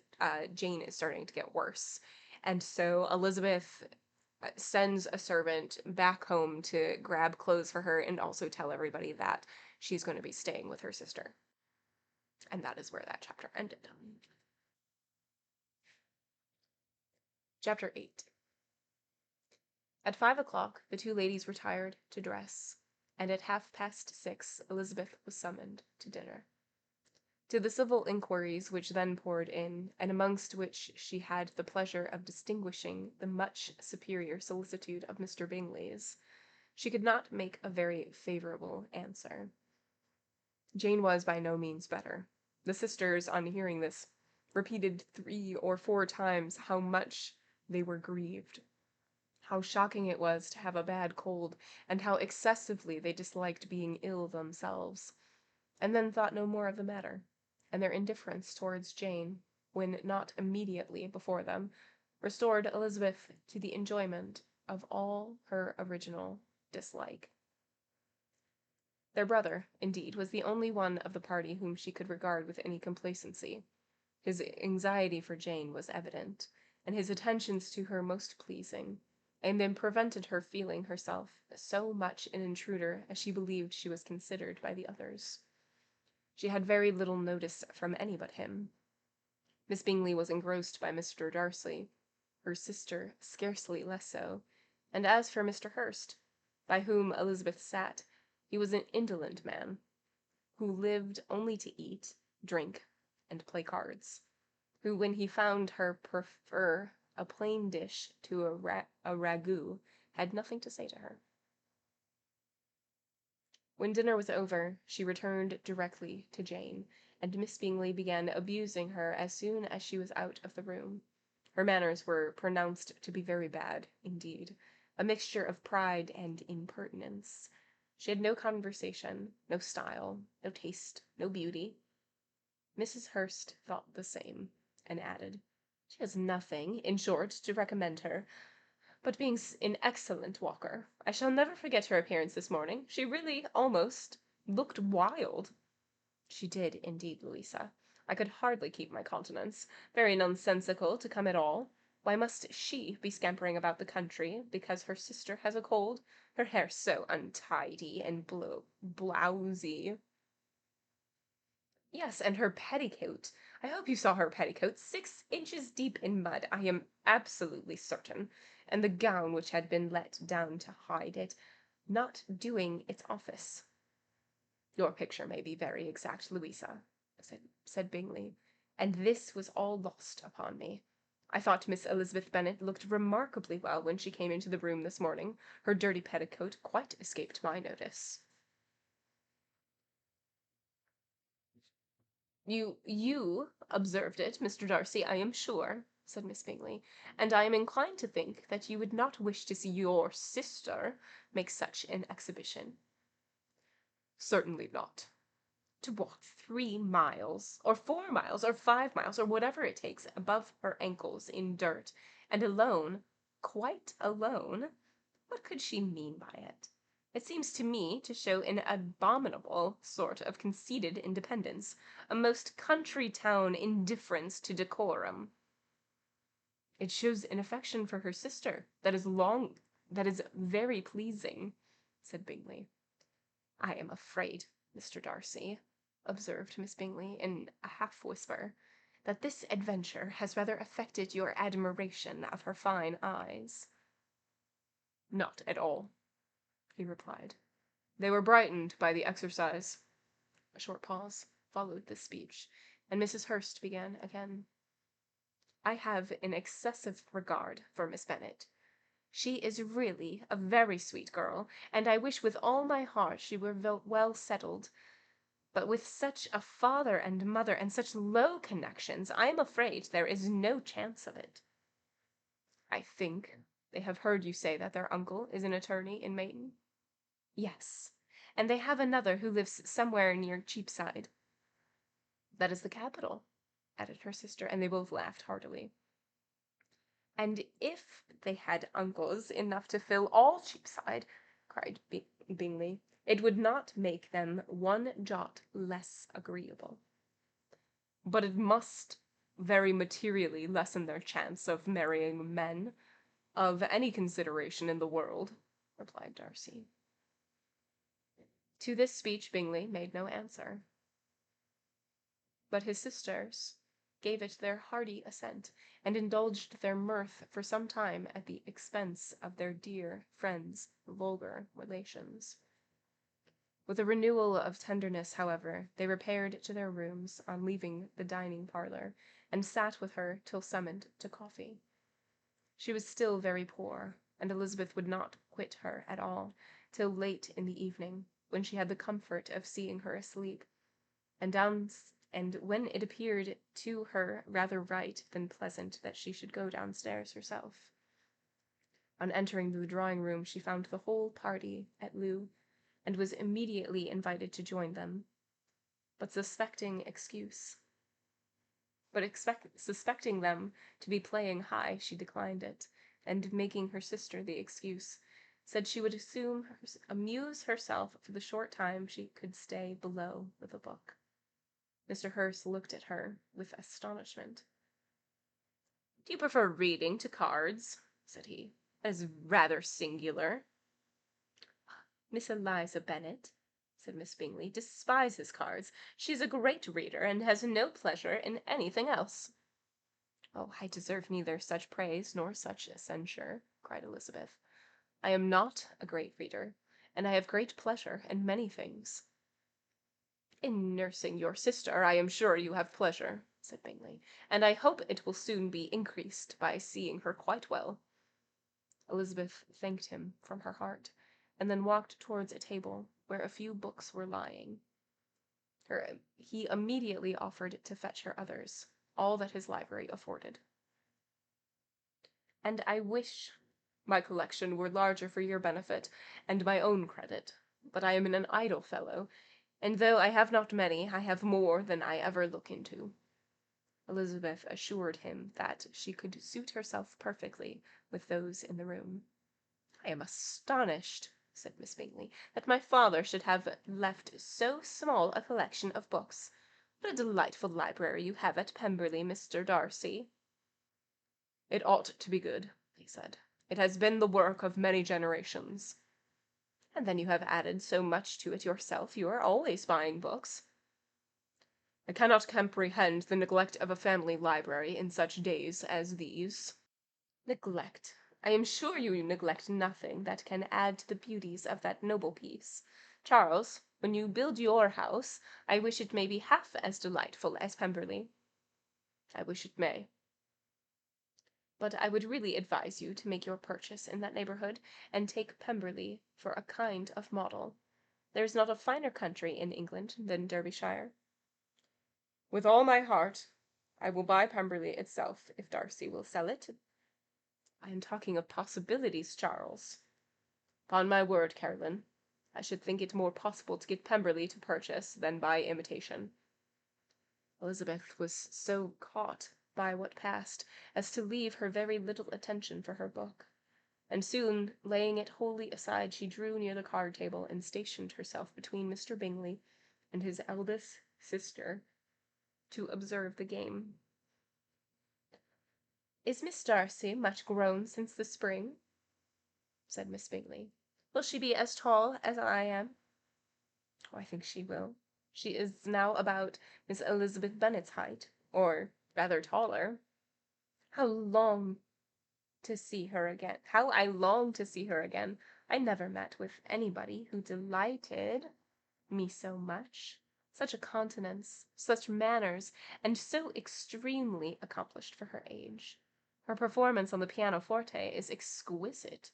Jane is starting to get worse. And so Elizabeth sends a servant back home to grab clothes for her and also tell everybody that she's going to be staying with her sister. And that is where that chapter ended. Chapter 8. At 5 o'clock the two ladies retired to dress, and at 6:30 Elizabeth was summoned to dinner. To the civil inquiries which then poured in, and amongst which she had the pleasure of distinguishing the much superior solicitude of Mr. Bingley's, she could not make a very favourable answer. Jane was by no means better. The sisters, on hearing this, repeated 3 or 4 times how much they were grieved, how shocking it was to have a bad cold, and how excessively they disliked being ill themselves, and then thought no more of the matter, and their indifference towards Jane, when not immediately before them, restored Elizabeth to the enjoyment of all her original dislike. Their brother, indeed, was the only one of the party whom she could regard with any complacency. His anxiety for Jane was evident, and his attentions to her most pleasing, and then prevented her feeling herself so much an intruder as she believed she was considered by the others. She had very little notice from any but him. Miss Bingley was engrossed by Mr. Darcy, her sister scarcely less so, and as for Mr. Hurst, by whom Elizabeth sat, he was an indolent man, who lived only to eat, drink, and play cards, who, when he found her prefer a plain dish to a ragout, had nothing to say to her. When dinner was over, she returned directly to Jane, and Miss Bingley began abusing her as soon as she was out of the room. Her manners were pronounced to be very bad, indeed, a mixture of pride and impertinence. She had no conversation, no style, no taste, no beauty. Mrs. Hurst thought the same, and added, "She has nothing, in short, to recommend her. But being an excellent walker, I shall never forget her appearance this morning. She really almost looked wild." She did, indeed, Louisa. I could hardly keep my countenance. Very nonsensical to come at all. Why must she be scampering about the country because her sister has a cold? Her hair so untidy and blousy. Yes, and her petticoat. I hope you saw her petticoat, 6 inches deep in mud, I am absolutely certain, and the gown which had been let down to hide it, not doing its office. Your picture may be very exact, Louisa, said Bingley, and this was all lost upon me. I thought Miss Elizabeth Bennet looked remarkably well when she came into the room this morning. Her dirty petticoat quite escaped my notice. You observed it, Mr. Darcy, I am sure, said Miss Bingley, and I am inclined to think that you would not wish to see your sister make such an exhibition. Certainly not. To walk 3 miles, or 4 miles, or 5 miles, or whatever it takes, above her ankles in dirt, and alone, quite alone, what could she mean by it? It seems to me to show an abominable sort of conceited independence, a most country-town indifference to decorum. It shows an affection for her sister that is very pleasing, said Bingley. I am afraid, Mr. Darcy, observed Miss Bingley in a half-whisper, that this adventure has rather affected your admiration of her fine eyes. Not at all, he replied. They were brightened by the exercise. A short pause followed this speech, and Mrs. Hurst began again. I have an excessive regard for Miss Bennet. She is really a very sweet girl, and I wish with all my heart she were well settled. But with such a father and mother, and such low connections, I am afraid there is no chance of it. I think they have heard you say that their uncle is an attorney in Mayton? Yes, and they have another who lives somewhere near Cheapside. That is the capital, added her sister, and they both laughed heartily. And if they had uncles enough to fill all Cheapside, cried Bingley, it would not make them one jot less agreeable. But it must very materially lessen their chance of marrying men of any consideration in the world, replied Darcy. To this speech Bingley made no answer, but his sisters gave it their hearty assent, and indulged their mirth for some time at the expense of their dear friend's vulgar relations. With a renewal of tenderness, however, they repaired to their rooms on leaving the dining-parlour, and sat with her till summoned to coffee. She was still very poor, and Elizabeth would not quit her at all till late in the evening, when she had the comfort of seeing her asleep, and when it appeared to her rather right than pleasant that she should go downstairs herself. On entering the drawing-room she found the whole party at loo, and was immediately invited to join them, but suspecting them to be playing high, she declined it, and making her sister the excuse, said she would amuse herself for the short time she could stay below with a book. Mr. Hurst looked at her with astonishment. "Do you prefer reading to cards?" said he. "That is rather singular." "Miss Eliza Bennet," said Miss Bingley, despises cards. She's a great reader, and has no pleasure in anything else. Oh, I deserve neither such praise nor such censure, cried Elizabeth. I am not a great reader, and I have great pleasure in many things. In nursing your sister, I am sure you have pleasure, said Bingley, and I hope it will soon be increased by seeing her quite well. Elizabeth thanked him from her heart, and then walked towards a table where a few books were lying. He immediately offered to fetch her others, all that his library afforded. And I wish my collection were larger for your benefit and my own credit, but I am an idle fellow, and though I have not many, I have more than I ever look into. Elizabeth assured him that she could suit herself perfectly with those in the room. I am astonished, said Miss Bingley, that my father should have left so small a collection of books. What a delightful library you have at Pemberley, Mr. Darcy. It ought to be good, he said. It has been the work of many generations. And then you have added so much to it yourself. You are always buying books. I cannot comprehend the neglect of a family library in such days as these. Neglect! I am sure you neglect nothing that can add to the beauties of that noble piece. Charles, when you build your house, I wish it may be half as delightful as Pemberley. I wish it may. But I would really advise you to make your purchase in that neighbourhood, and take Pemberley for a kind of model. There is not a finer country in England than Derbyshire. With all my heart. I will buy Pemberley itself, if Darcy will sell it. I am talking of possibilities, Charles. Upon my word, Caroline, I should think it more possible to get Pemberley to purchase than by imitation. Elizabeth was so caught by what passed as to leave her very little attention for her book, and soon, laying it wholly aside, she drew near the card table and stationed herself between Mr. Bingley and his eldest sister to observe the game. "Is Miss Darcy much grown since the spring?" said Miss Bingley. "Will she be as tall as I am?" "Oh, I think she will. She is now about Miss Elizabeth Bennet's height, or rather taller. How long to see her again! How I long to see her again! I never met with anybody who delighted me so much. Such a countenance, such manners, and so extremely accomplished for her age. Her performance on the pianoforte is exquisite.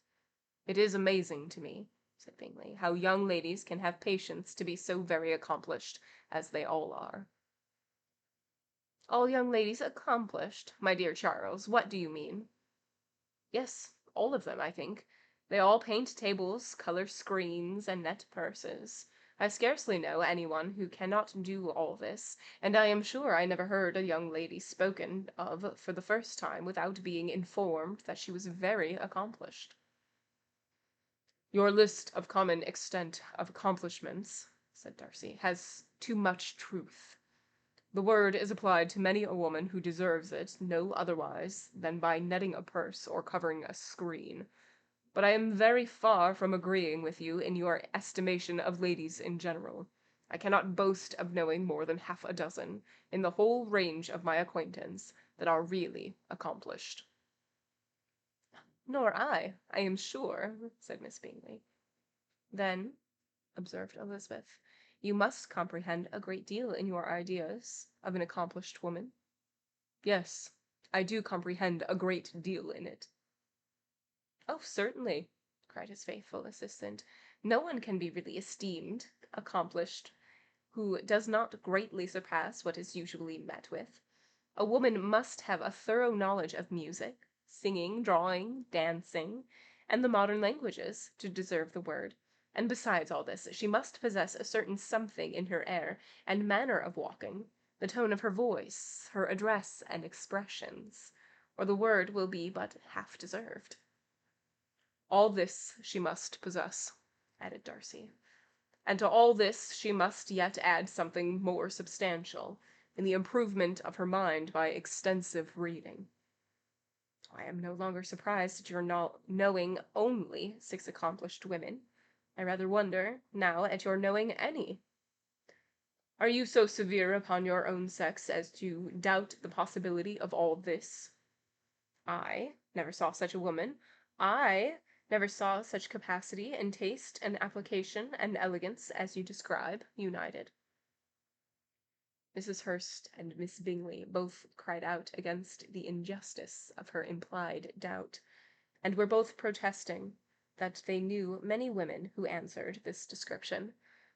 It is amazing to me," said Bingley, "how young ladies can have patience to be so very accomplished, as they all are." "All young ladies accomplished? My dear Charles, what do you mean?" "Yes, all of them, I think. They all paint tables, colour screens, and net purses. I scarcely know any one who cannot do all this, and I am sure I never heard a young lady spoken of for the first time without being informed that she was very accomplished." "Your list of common extent of accomplishments," said Darcy, "has too much truth. The word is applied to many a woman who deserves it no otherwise than by netting a purse or covering a screen. But I am very far from agreeing with you in your estimation of ladies in general. I cannot boast of knowing more than half a dozen, in the whole range of my acquaintance, that are really accomplished." "Nor I am sure," said Miss Bingley. "Then," observed Elizabeth, "you must comprehend a great deal in your ideas of an accomplished woman." "Yes, I do comprehend a great deal in it." "Oh, certainly," cried his faithful assistant. "No one can be really esteemed accomplished who does not greatly surpass what is usually met with. A woman must have a thorough knowledge of music, singing, drawing, dancing, and the modern languages, to deserve the word, and besides all this, she must possess a certain something in her air and manner of walking, the tone of her voice, her address and expressions, or the word will be but half deserved." "All this she must possess," added Darcy, "and to all this she must yet add something more substantial, in the improvement of her mind by extensive reading. I am no longer surprised at your knowing only 6 accomplished women. I rather wonder, now, at your knowing any. Are you so severe upon your own sex as to doubt the possibility of all this? I never saw such a woman. I never saw such capacity and taste and application and elegance as you describe, united. Mrs. Hurst and Miss Bingley both cried out against the injustice of her implied doubt, and were both protesting that they knew many women who answered this description,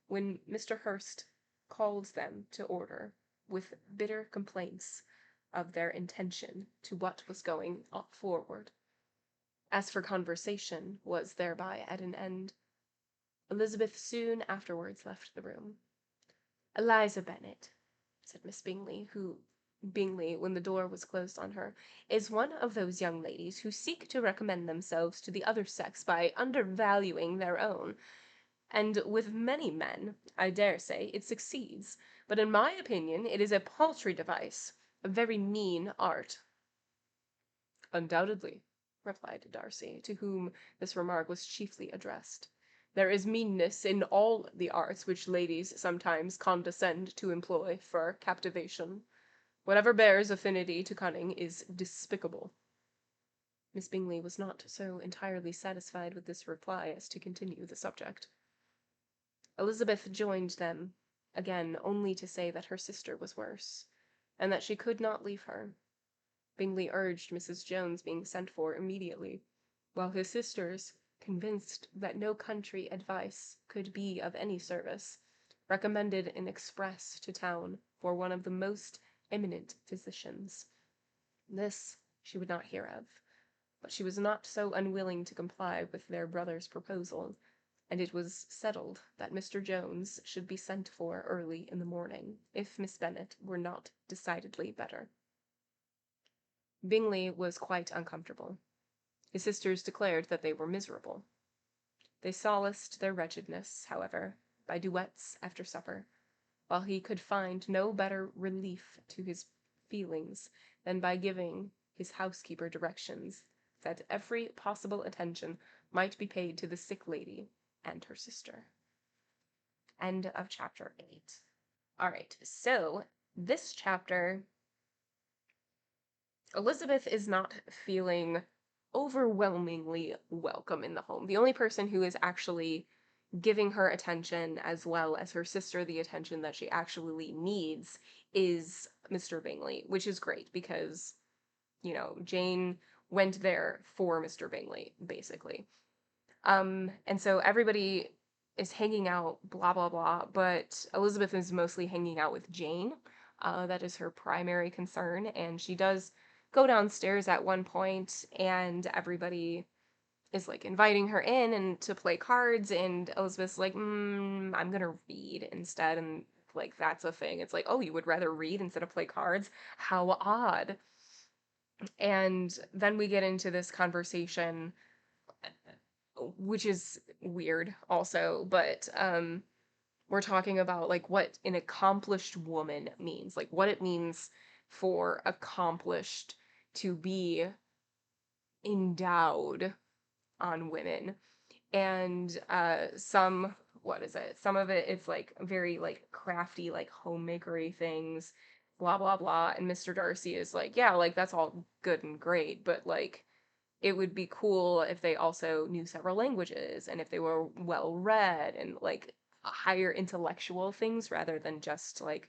when Mr. Hurst called them to order, with bitter complaints of their intention to what was going forward. As for conversation, was thereby at an end. Elizabeth soon afterwards left the room. Eliza Bennet, said Miss Bingley, when the door was closed on her, is one of those young ladies who seek to recommend themselves to the other sex by undervaluing their own, and with many men, I dare say, it succeeds, but in my opinion it is a paltry device, a very mean art. Undoubtedly, replied Darcy, to whom this remark was chiefly addressed. There is meanness in all the arts which ladies sometimes condescend to employ for captivation. Whatever bears affinity to cunning is despicable. Miss Bingley was not so entirely satisfied with this reply as to continue the subject. Elizabeth joined them again only to say that her sister was worse, and that she could not leave her. Bingley urged Mrs. Jones being sent for immediately, while his sisters, convinced that no country advice could be of any service, recommended an express to town for one of the most eminent physicians. This she would not hear of, but she was not so unwilling to comply with their brother's proposal, and it was settled that Mr. Jones should be sent for early in the morning, if Miss Bennet were not decidedly better. Bingley was quite uncomfortable. His sisters declared that they were miserable. They solaced their wretchedness, however, by duets after supper, while he could find no better relief to his feelings than by giving his housekeeper directions that every possible attention might be paid to the sick lady and her sister. End of chapter 8. All right, so this chapter, Elizabeth is not feeling overwhelmingly welcome in the home. The only person who is actually giving her attention, as well as her sister the attention that she actually needs, is Mr. Bingley, which is great because, Jane went there for Mr. Bingley, basically. And so everybody is hanging out, blah, blah, blah, but Elizabeth is mostly hanging out with Jane. That is her primary concern, and she does go downstairs at one point, and everybody is like inviting her in and to play cards, and Elizabeth's like, I'm gonna read instead, and like that's a thing. It's like, oh, you would rather read instead of play cards? How odd. And then we get into this conversation, which is weird also, but we're talking about like what an accomplished woman means, like what it means for accomplished to be endowed on women. And some of it it's like very like crafty, like homemakery things, blah blah blah, and Mr. Darcy is like, yeah, like that's all good and great, but like it would be cool if they also knew several languages and if they were well read and like higher intellectual things rather than just like,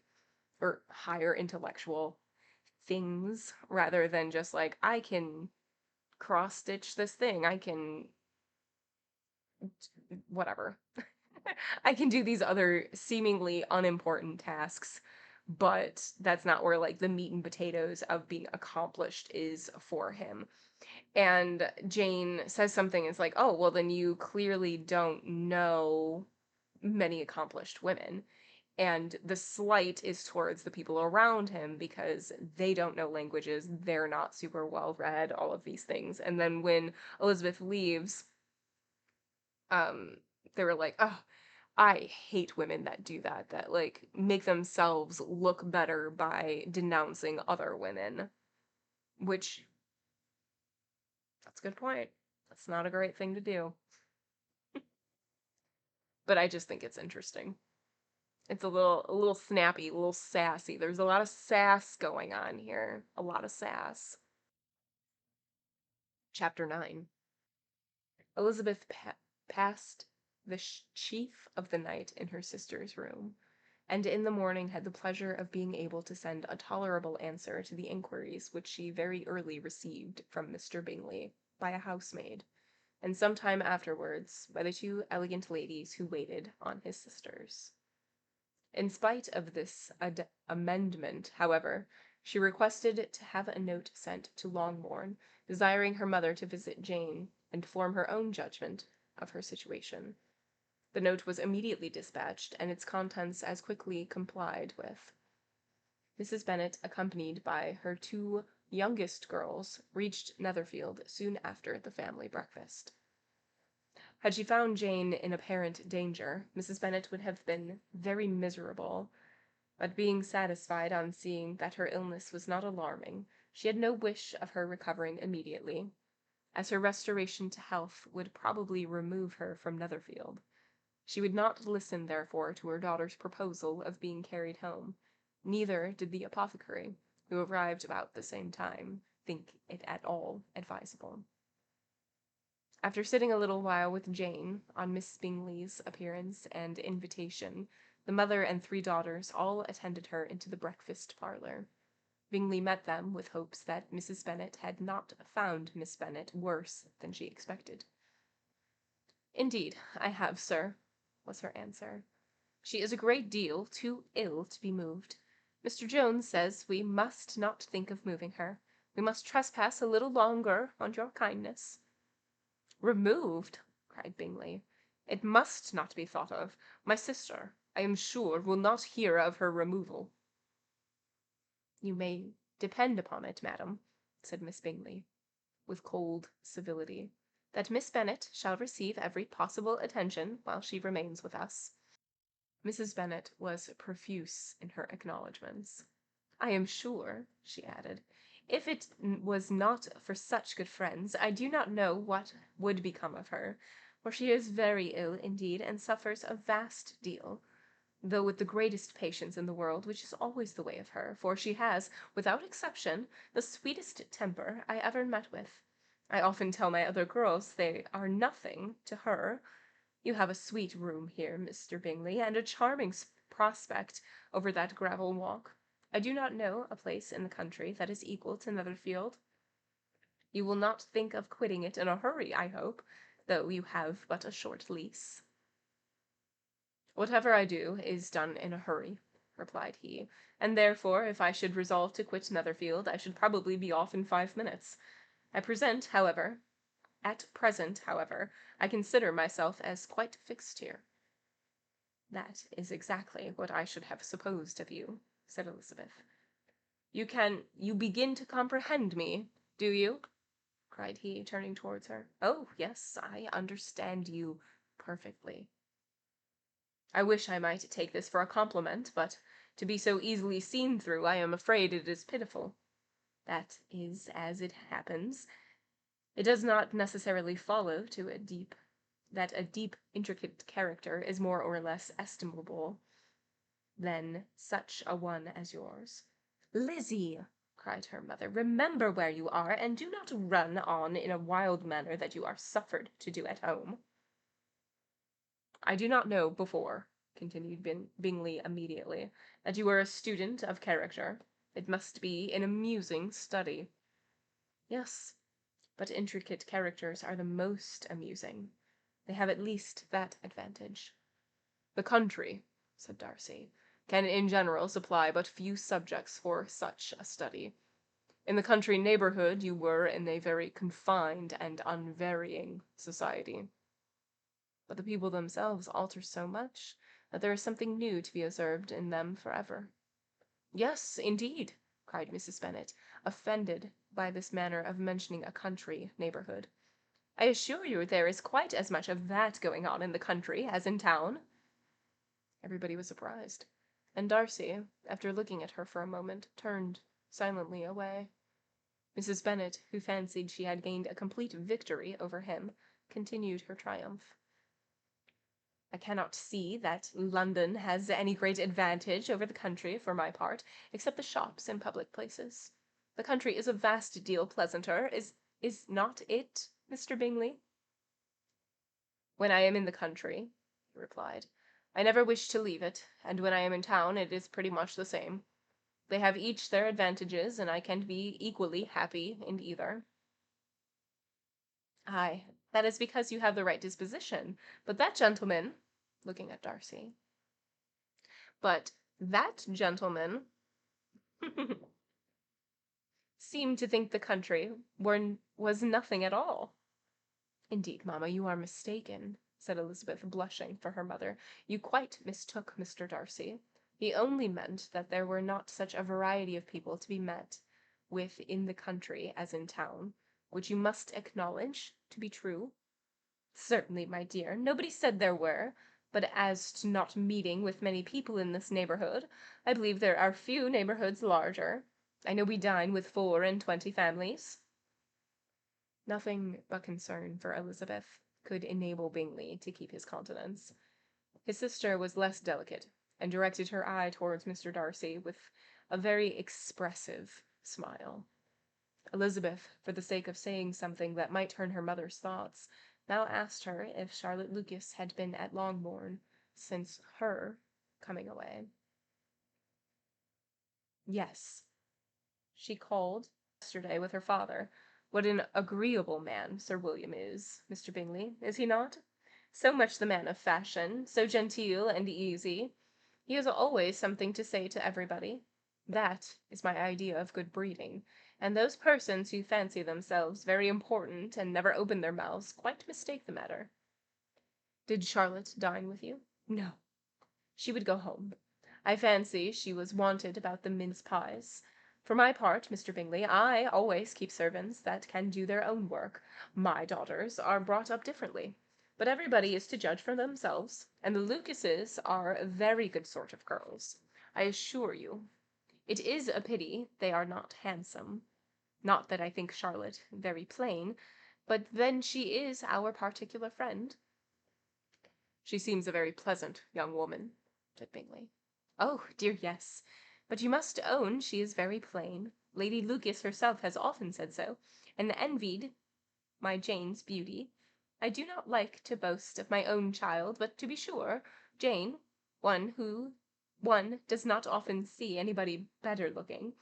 or higher intellectual things rather than just like, I can cross stitch this thing, I can whatever. I can do these other seemingly unimportant tasks, but that's not where like the meat and potatoes of being accomplished is for him. And Jane says something, it's like, oh, well, then you clearly don't know many accomplished women. And the slight is towards the people around him because they don't know languages, they're not super well read, all of these things. And then when Elizabeth leaves, um, they were like, oh, I hate women that do that, that like make themselves look better by denouncing other women, which that's a good point. That's not a great thing to do. but I just think it's interesting. It's a little snappy, a little sassy. There's a lot of sass going on here. A lot of sass. Chapter 9. Elizabeth passed the chief of the night in her sister's room, and in the morning had the pleasure of being able to send a tolerable answer to the inquiries which she very early received from Mr. Bingley by a housemaid, and some time afterwards by the two elegant ladies who waited on his sisters. In spite of this amendment, however, she requested to have a note sent to Longbourn, desiring her mother to visit Jane, and form her own judgment of her situation. The note was immediately dispatched, and its contents as quickly complied with. Mrs. Bennet, accompanied by her two youngest girls, reached Netherfield soon after the family breakfast. Had she found Jane in apparent danger, Mrs. Bennet would have been very miserable, but being satisfied on seeing that her illness was not alarming, she had no wish of her recovering immediately, as her restoration to health would probably remove her from Netherfield. She would not listen, therefore, to her daughter's proposal of being carried home. Neither did the apothecary, who arrived about the same time, think it at all advisable. After sitting a little while with Jane, on Miss Bingley's appearance and invitation, the mother and three daughters all attended her into the breakfast parlour. Bingley met them with hopes that Mrs. Bennet had not found Miss Bennet worse than she expected. "Indeed, I have, sir," was her answer. "She is a great deal too ill to be moved. Mr. Jones says we must not think of moving her. We must trespass a little longer on your kindness." "Removed!" cried Bingley. "It must not be thought of. My sister, I am sure, will not hear of her removal." "You may depend upon it, madam," said Miss Bingley, with cold civility, "that Miss Bennet shall receive every possible attention while she remains with us." Mrs. Bennet was profuse in her acknowledgments. "I am sure," she added, "if it was not for such good friends, I do not know what would become of her, for she is very ill indeed, and suffers a vast deal, though with the greatest patience in the world, which is always the way of her, for she has, without exception, the sweetest temper I ever met with. I often tell my other girls they are nothing to her. You have a sweet room here, Mr. Bingley, and a charming prospect over that gravel walk. I do not know a place in the country that is equal to Netherfield. You will not think of quitting it in a hurry, I hope, though you have but a short lease." "Whatever I do is done in a hurry," replied he, "and therefore, if I should resolve to quit Netherfield, I should probably be off in 5 minutes. At present, however, I consider myself as quite fixed here." "That is exactly what I should have supposed of you," said Elizabeth. You begin to comprehend me, do you?" cried he, turning towards her. "Oh, yes, I understand you perfectly." "I wish I might take this for a compliment, but to be so easily seen through, I am afraid it is pitiful. That is as it happens. It does not necessarily follow that a deep, intricate character is more or less estimable than such a one as yours." "Lizzie," cried her mother, "remember where you are, and do not run on in a wild manner that you are suffered to do at home." "I did not know before," continued Bingley immediately, "that you were a student of character. It must be an amusing study." "Yes, but intricate characters are the most amusing. They have at least that advantage." "The country," said Darcy, "can in general supply but few subjects for such a study. In the country neighbourhood you were in a very confined and unvarying society. But the people themselves alter so much, that there is something new to be observed in them for ever." "Yes, indeed," cried Mrs. Bennet, offended by this manner of mentioning a country neighbourhood. "I assure you there is quite as much of that going on in the country as in town." Everybody was surprised, and Darcy, after looking at her for a moment, turned silently away. Mrs. Bennet, who fancied she had gained a complete victory over him, continued her triumph. I cannot see that London has any great advantage over the country, for my part, except the shops and public places. The country is a vast deal pleasanter, is not it, Mr. Bingley?" "When I am in the country," he replied, "I never wish to leave it, and when I am in town it is pretty much the same. They have each their advantages, and I can be equally happy in either." "Ay, that is because you have the right disposition. But that gentleman," looking at Darcy, "but that gentleman seemed to think the country was nothing at all." "Indeed, mamma, you are mistaken," said Elizabeth, blushing for her mother. "You quite mistook Mr. Darcy. He only meant that there were not such a variety of people to be met with in the country as in town, which you must acknowledge to be true." "Certainly, my dear, nobody said there were. But as to not meeting with many people in this neighbourhood, I believe there are few neighbourhoods larger. I know we dine with 24 families." Nothing but concern for Elizabeth could enable Bingley to keep his countenance. His sister was less delicate, and directed her eye towards Mr. Darcy with a very expressive smile. Elizabeth, for the sake of saying something that might turn her mother's thoughts, now asked her if Charlotte Lucas had been at Longbourn since her coming away. "Yes. She called yesterday with her father. What an agreeable man Sir William is, Mr. Bingley, is he not? So much the man of fashion, so genteel and easy. He has always something to say to everybody. That is my idea of good breeding, and those persons who fancy themselves very important and never open their mouths quite mistake the matter." "Did Charlotte dine with you?" "No. She would go home. I fancy she was wanted about the mince pies. For my part, Mr. Bingley, I always keep servants that can do their own work. My daughters are brought up differently. But everybody is to judge for themselves, and the Lucases are a very good sort of girls, I assure you. It is a pity they are not handsome. Not that I think Charlotte very plain, but then she is our particular friend." "She seems a very pleasant young woman," said Bingley. "Oh, dear, yes. But you must own she is very plain. Lady Lucas herself has often said so, and envied my Jane's beauty. I do not like to boast of my own child, but to be sure, Jane, one does not often see anybody better looking.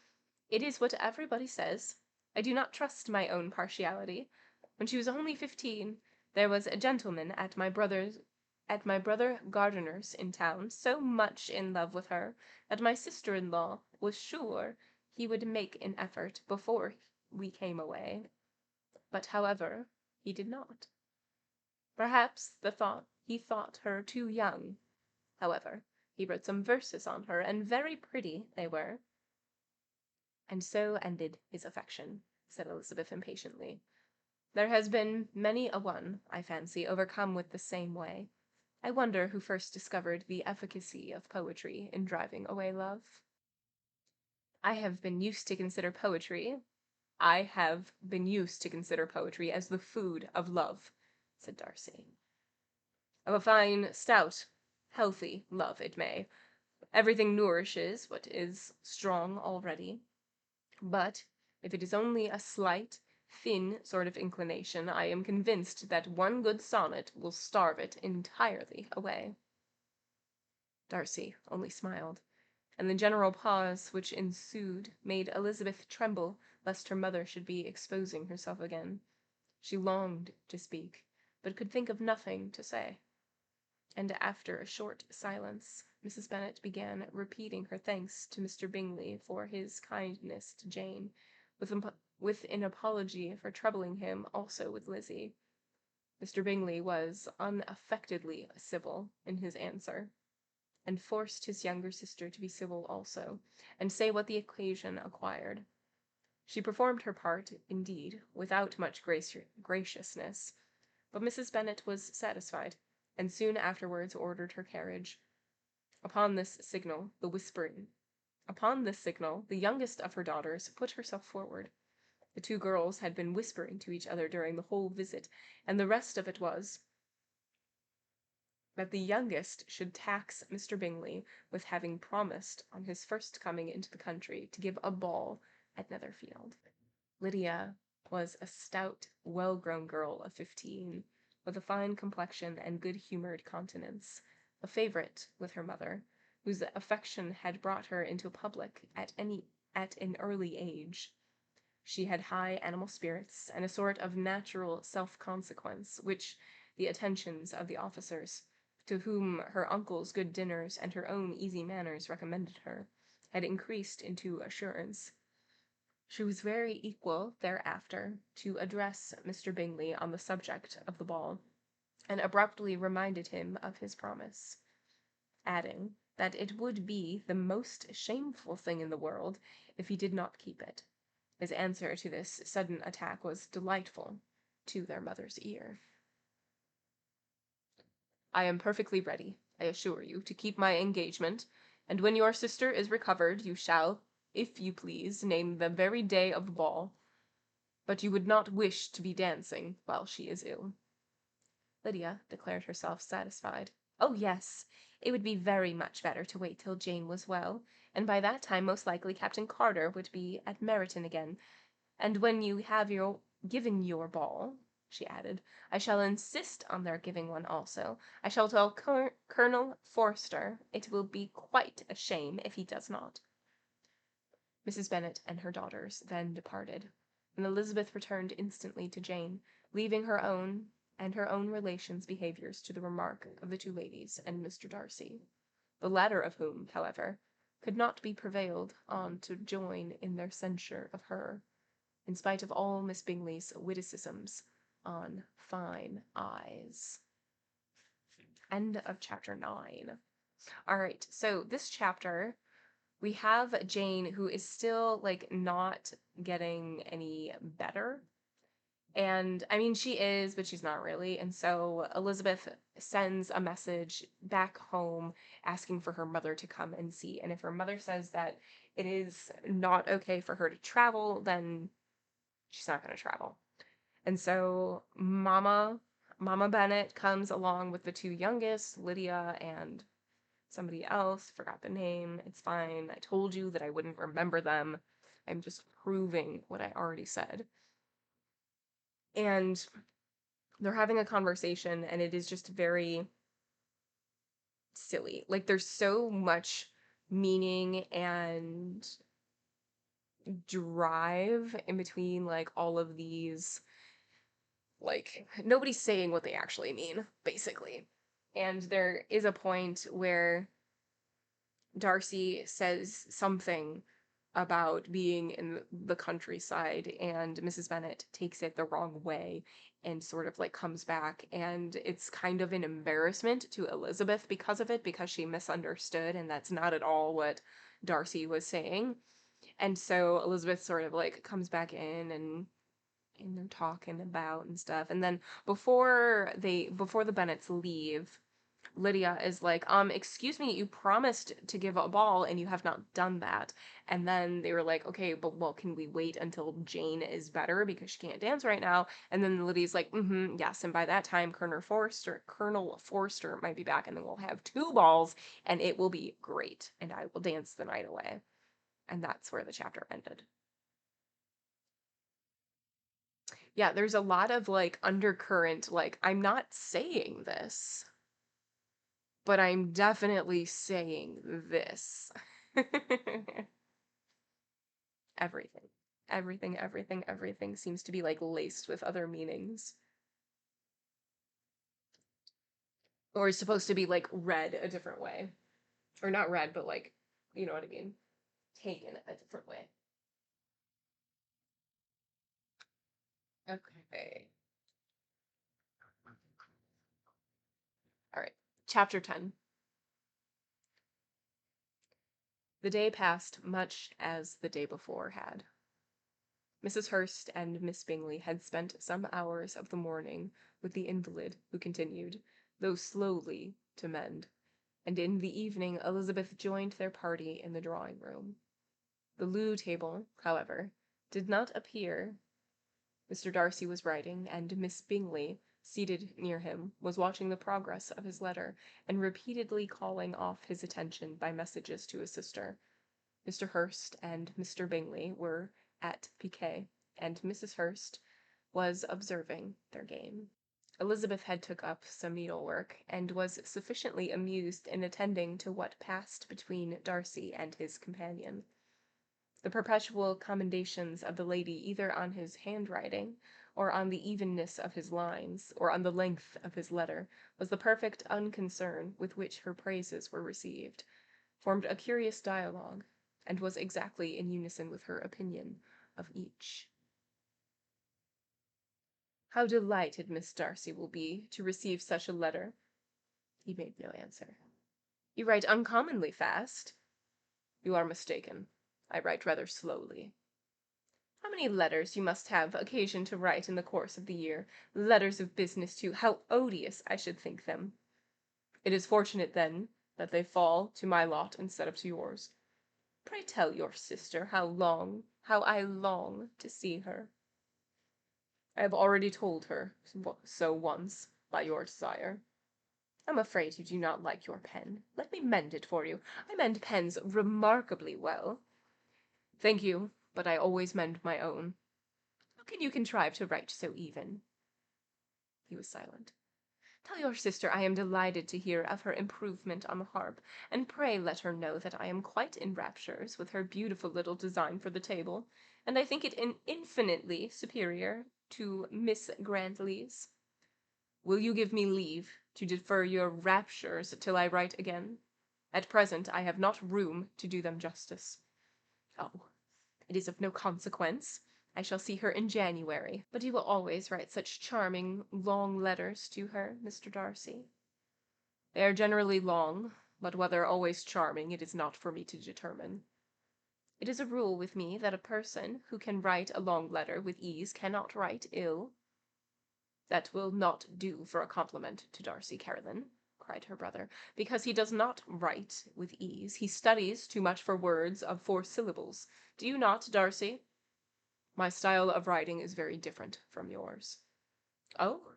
It is what everybody says. I do not trust my own partiality. When she was only 15, there was a gentleman at my brother Gardiner's in town, so much in love with her, that my sister-in-law was sure he would make an effort before we came away. But, however, he did not. Perhaps he thought her too young. However, he wrote some verses on her, and very pretty they were." "And so ended his affection," said Elizabeth impatiently. "There has been many a one, I fancy, overcome with the same way. I wonder who first discovered the efficacy of poetry in driving away love." I have been used to consider poetry as the food of love," said Darcy. "Of a fine, stout, healthy love, it may. Everything nourishes what is strong already. But if it is only a slight, thin sort of inclination, I am convinced that one good sonnet will starve it entirely away." Darcy only smiled, and the general pause which ensued made Elizabeth tremble lest her mother should be exposing herself again. She longed to speak, but could think of nothing to say. And after a short silence, Mrs. Bennet began repeating her thanks to Mr. Bingley for his kindness to Jane, with an apology for troubling him also with Lizzie. Mr. Bingley was unaffectedly civil in his answer, and forced his younger sister to be civil also, and say what the occasion acquired. She performed her part, indeed, without much graciousness, but Mrs. Bennet was satisfied, and soon afterwards ordered her carriage. Upon this signal, the youngest of her daughters put herself forward. The two girls had been whispering to each other during the whole visit, and the rest of it was, that the youngest should tax Mr. Bingley with having promised on his first coming into the country to give a ball at Netherfield. Lydia was a stout, well-grown girl of 15, with a fine complexion and good-humoured countenance, a favourite with her mother, whose affection had brought her into public at an early age. She had high animal spirits, and a sort of natural self-consequence, which the attentions of the officers, to whom her uncle's good dinners and her own easy manners recommended her, had increased into assurance. She was very equal, thereafter, to address Mr. Bingley on the subject of the ball, and abruptly reminded him of his promise, adding that it would be the most shameful thing in the world if he did not keep it. His answer to this sudden attack was delightful to their mother's ear. "I am perfectly ready, I assure you, to keep my engagement, and when your sister is recovered you shall, if you please, name the very day of the ball. But you would not wish to be dancing while she is ill." Lydia declared herself satisfied. Oh, yes, it would be very much better to wait till Jane was well, and by that time most likely Captain Carter would be at Meryton again. And when you have given your ball, she added, I shall insist on their giving one also. I shall tell Colonel Forster it will be quite a shame if he does not. Mrs. Bennet and her daughters then departed, and Elizabeth returned instantly to Jane, leaving her own and her own relations' behaviours to the remark of the two ladies and Mr. Darcy, the latter of whom, however, could not be prevailed on to join in their censure of her, in spite of all Miss Bingley's witticisms on fine eyes. End of chapter 9. All right, so this chapter, we have Jane, who is still, like, not getting any better. And, I mean, she is, but she's not really. And so Elizabeth sends a message back home asking for her mother to come and see. And if her mother says that it is not okay for her to travel, then she's not going to travel. And so Mama Bennet comes along with the two youngest, Lydia and somebody else, forgot the name. It's fine. I told you that I wouldn't remember them. I'm just proving what I already said. And they're having a conversation, and it is just very silly. Like, there's so much meaning and drive in between, like, all of these, like, nobody's saying what they actually mean, basically. And there is a point where Darcy says something about being in the countryside, and Mrs. Bennet takes it the wrong way and sort of like comes back, and it's kind of an embarrassment to Elizabeth because of it, because she misunderstood, and that's not at all what Darcy was saying. And so Elizabeth sort of like comes back in, and they're talking about and stuff. And then before the Bennets leave, Lydia is like, excuse me, you promised to give a ball and you have not done that. And then they were like, okay, but well, can we wait until Jane is better because she can't dance right now? And then Lydia's like, yes, and by that time Colonel Forster might be back, and then we'll have two balls and it will be great, and I will dance the night away. And that's where the chapter ended. Yeah, there's a lot of like undercurrent, like, I'm not saying this, but I'm definitely saying this. Everything. Everything seems to be like laced with other meanings. Or is supposed to be like read a different way. Or not read, but like, you know what I mean? Taken a different way. Okay. All right. Chapter 10. The day passed much as the day before had. Mrs. Hurst and Miss Bingley had spent some hours of the morning with the invalid, who continued, though slowly, to mend, and in the evening Elizabeth joined their party in the drawing-room. The loo table, however, did not appear. Mr. Darcy was writing, and Miss Bingley seated near him, was watching the progress of his letter, and repeatedly calling off his attention by messages to his sister. Mr. Hurst and Mr. Bingley were at piquet, and Mrs. Hurst was observing their game. Elizabeth had took up some needlework, and was sufficiently amused in attending to what passed between Darcy and his companion. The perpetual commendations of the lady either on his handwriting, or on the evenness of his lines, or on the length of his letter, was the perfect unconcern with which her praises were received, formed a curious dialogue, and was exactly in unison with her opinion of each. "How delighted Miss Darcy will be to receive such a letter." He made no answer. "You write uncommonly fast." "You are mistaken. I write rather slowly." "How many letters you must have occasion to write in the course of the year! Letters of business, too! How odious I should think them!" "It is fortunate, then, that they fall to my lot instead of to yours." "Pray tell your sister how I long to see her." "I have already told her so once, by your desire." "I'm afraid you do not like your pen. Let me mend it for you. I mend pens remarkably well." "Thank you, but I always mend my own." "How can you contrive to write so even?" He was silent. "Tell your sister I am delighted to hear of her improvement on the harp, and pray let her know that I am quite in raptures with her beautiful little design for the table, and I think it infinitely superior to Miss Grantley's." "Will you give me leave to defer your raptures till I write again? At present I have not room to do them justice." "Oh, it is of no consequence. I shall see her in January. But you will always write such charming, long letters to her, Mr. Darcy." "They are generally long, but whether always charming it is not for me to determine." "It is a rule with me that a person who can write a long letter with ease cannot write ill." "That will not do for a compliment to Darcy Carolyn," cried her brother, "because he does not write with ease. He studies too much for words of 4 syllables. Do you not, Darcy?" "My style of writing is very different from yours." "Oh!"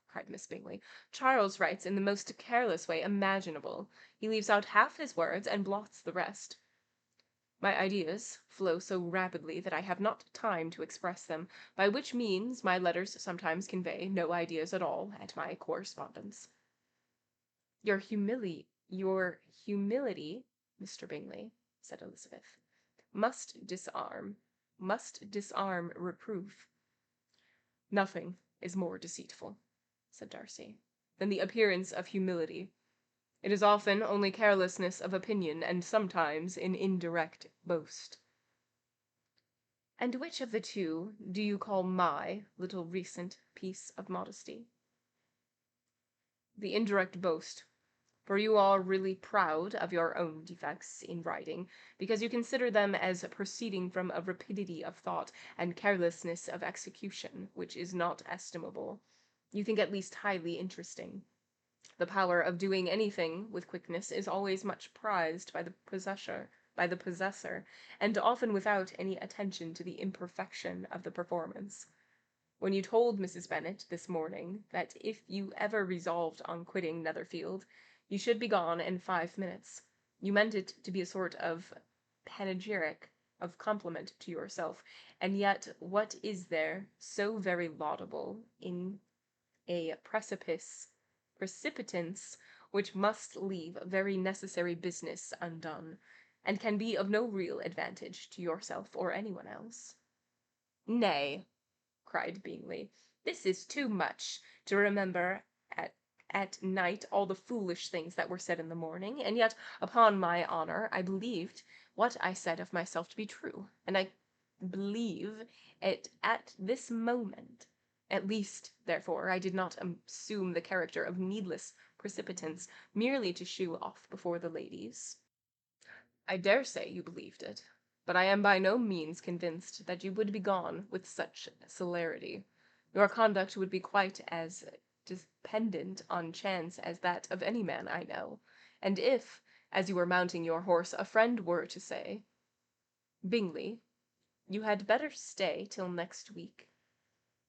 cried Miss Bingley. "Charles writes in the most careless way imaginable. He leaves out half his words and blots the rest." "My ideas flow so rapidly that I have not time to express them, by which means my letters sometimes convey no ideas at all at my correspondence." Your humility, Mr. Bingley," said Elizabeth, must disarm reproof." "Nothing is more deceitful," said Darcy, "than the appearance of humility. It is often only carelessness of opinion, and sometimes an indirect boast." "And which of the two do you call my little recent piece of modesty?" "The indirect boast, for you are really proud of your own defects in writing, because you consider them as proceeding from a rapidity of thought and carelessness of execution which is not estimable. You think at least highly interesting. The power of doing anything with quickness is always much prized by the possessor, and often without any attention to the imperfection of the performance. When you told Mrs. Bennet this morning that if you ever resolved on quitting Netherfield, you should be gone in 5 minutes, you meant it to be a sort of panegyric, of compliment to yourself, and yet what is there so very laudable in a precipitance which must leave very necessary business undone, and can be of no real advantage to yourself or anyone else?" "Nay," cried Bingley, "this is too much, to remember at night all the foolish things that were said in the morning, and yet, upon my honour, I believed what I said of myself to be true, and I believe it at this moment. At least, therefore, I did not assume the character of needless precipitance, merely to shew off before the ladies." "I dare say you believed it, but I am by no means convinced that you would be gone with such celerity. Your conduct would be quite as dependent on chance as that of any man I know, and if, as you were mounting your horse, a friend were to say, 'Bingley, you had better stay till next week,'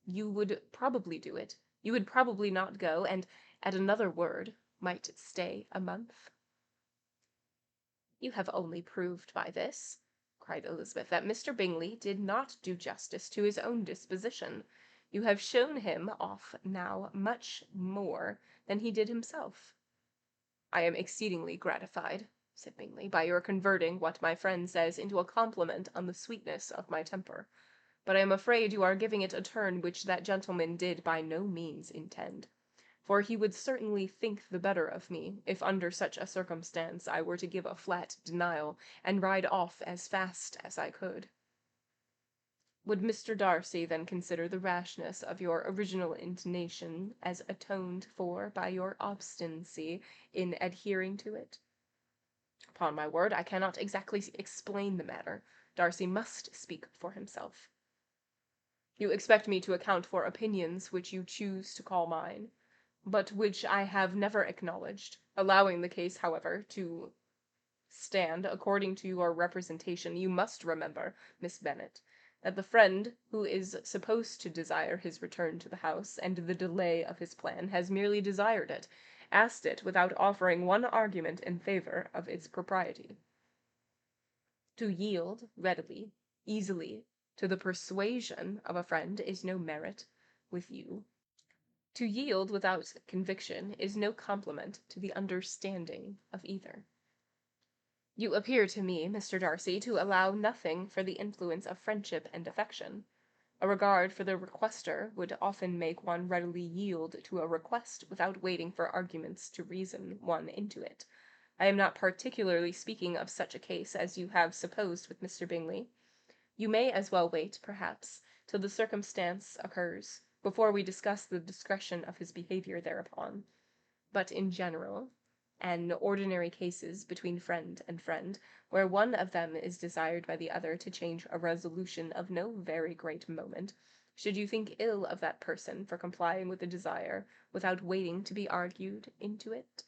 you would probably do it, You would probably not go, and at another word might stay a month. You have only proved by this, cried Elizabeth, that Mr. Bingley did not do justice to his own disposition. You have shown him off now much more than he did himself. I am exceedingly gratified, said Bingley, by your converting what my friend says into a compliment on the sweetness of my temper, but I am afraid you are giving it a turn which that gentleman did by no means intend, for he would certainly think the better of me, if under such a circumstance I were to give a flat denial, and ride off as fast as I could. Would Mr. Darcy then consider the rashness of your original inclination as atoned for by your obstinacy in adhering to it? Upon my word, I cannot exactly explain the matter. Darcy must speak for himself. You expect me to account for opinions which you choose to call mine, but which I have never acknowledged. Allowing the case, however, to stand according to your representation, you must remember, Miss Bennet, that the friend who is supposed to desire his return to the house, and the delay of his plan, has merely desired it, asked it without offering one argument in favour of its propriety. To yield readily, easily, to the persuasion of a friend is no merit with you. To yield without conviction is no compliment to the understanding of either. You appear to me, Mr. Darcy, to allow nothing for the influence of friendship and affection. A regard for the requester would often make one readily yield to a request without waiting for arguments to reason one into it. I am not particularly speaking of such a case as you have supposed with Mr. Bingley. You may as well wait, perhaps, till the circumstance occurs, before we discuss the discretion of his behaviour thereupon. But in general, and ordinary cases between friend and friend, where one of them is desired by the other to change a resolution of no very great moment, should you think ill of that person for complying with a desire without waiting to be argued into it?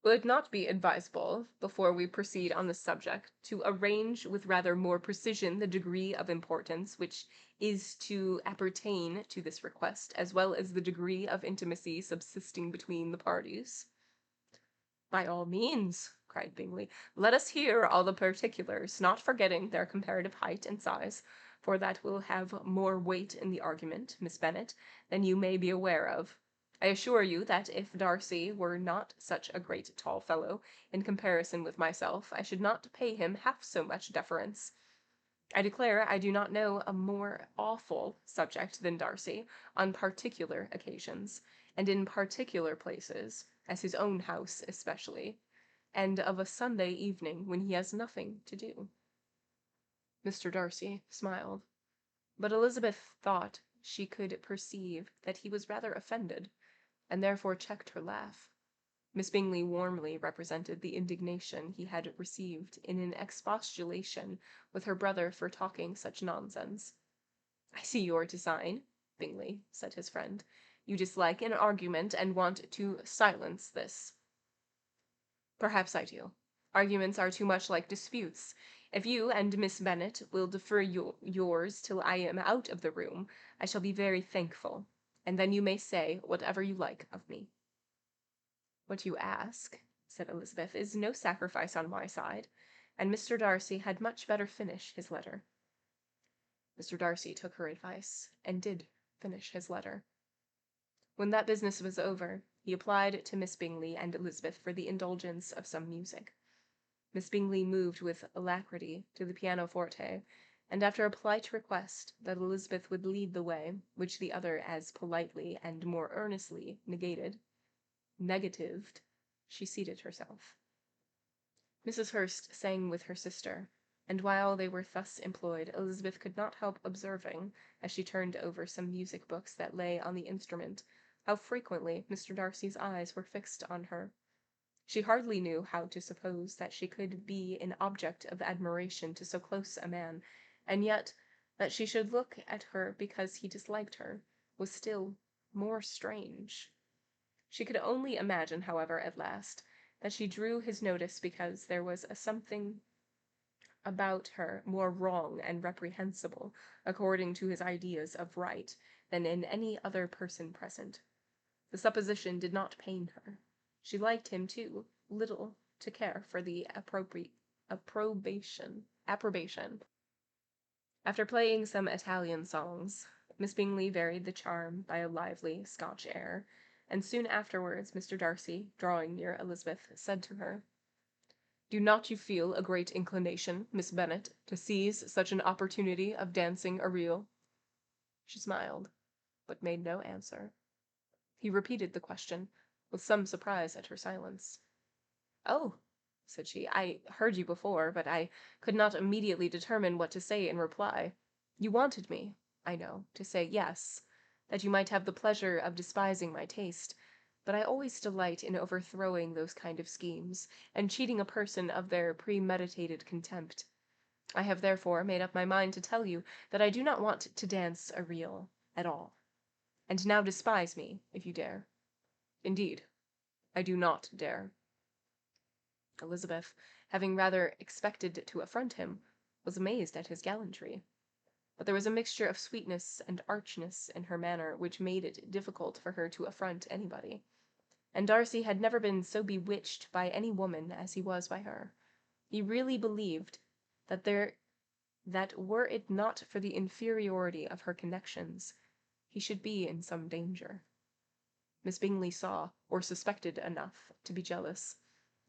Will it not be advisable, before we proceed on this subject, to arrange with rather more precision the degree of importance which is to appertain to this request, as well as the degree of intimacy subsisting between the parties? By all means, cried Bingley. Let us hear all the particulars, not forgetting their comparative height and size, for that will have more weight in the argument, Miss Bennet, than you may be aware of. I assure you that if Darcy were not such a great tall fellow, in comparison with myself, I should not pay him half so much deference. I declare I do not know a more awful subject than Darcy, on particular occasions, and in particular places, as his own house especially, and of a Sunday evening when he has nothing to do. Mr. Darcy smiled, but Elizabeth thought she could perceive that he was rather offended, and therefore checked her laugh. Miss Bingley warmly represented the indignation he had received in an expostulation with her brother for talking such nonsense. "I see your design, Bingley," said his friend. "You dislike an argument, and want to silence this." "Perhaps I do. Arguments are too much like disputes. If you and Miss Bennet will defer yours till I am out of the room, I shall be very thankful, and then you may say whatever you like of me." "What you ask," said Elizabeth, "is no sacrifice on my side, and Mr. Darcy had much better finish his letter." Mr. Darcy took her advice, and did finish his letter. When that business was over, he applied to Miss Bingley and Elizabeth for the indulgence of some music. Miss Bingley moved with alacrity to the pianoforte, and after a polite request that Elizabeth would lead the way, which the other as politely and more earnestly negatived, she seated herself. Mrs. Hurst sang with her sister, and while they were thus employed, Elizabeth could not help observing, as she turned over some music books that lay on the instrument, how frequently Mr. Darcy's eyes were fixed on her. She hardly knew how to suppose that she could be an object of admiration to so close a man, and yet that she should look at her because he disliked her, was still more strange. She could only imagine, however, at last, that she drew his notice because there was a something about her more wrong and reprehensible, according to his ideas of right, than in any other person present. The supposition did not pain her. She liked him too little to care for the approbation. After playing some Italian songs, Miss Bingley varied the charm by a lively Scotch air, and soon afterwards Mr. Darcy, drawing near Elizabeth, said to her, "Do not you feel a great inclination, Miss Bennet, to seize such an opportunity of dancing a reel?" She smiled, but made no answer. He repeated the question, with some surprise at her silence. "Oh," said she, "I heard you before, but I could not immediately determine what to say in reply. You wanted me, I know, to say yes, that you might have the pleasure of despising my taste, but I always delight in overthrowing those kind of schemes, and cheating a person of their premeditated contempt. I have therefore made up my mind to tell you that I do not want to dance a reel at all. And now despise me, if you dare." "Indeed, I do not dare." Elizabeth, having rather expected to affront him, was amazed at his gallantry. But there was a mixture of sweetness and archness in her manner which made it difficult for her to affront anybody. And Darcy had never been so bewitched by any woman as he was by her. He really believed that were it not for the inferiority of her connections, he should be in some danger. Miss Bingley saw, or suspected enough, to be jealous,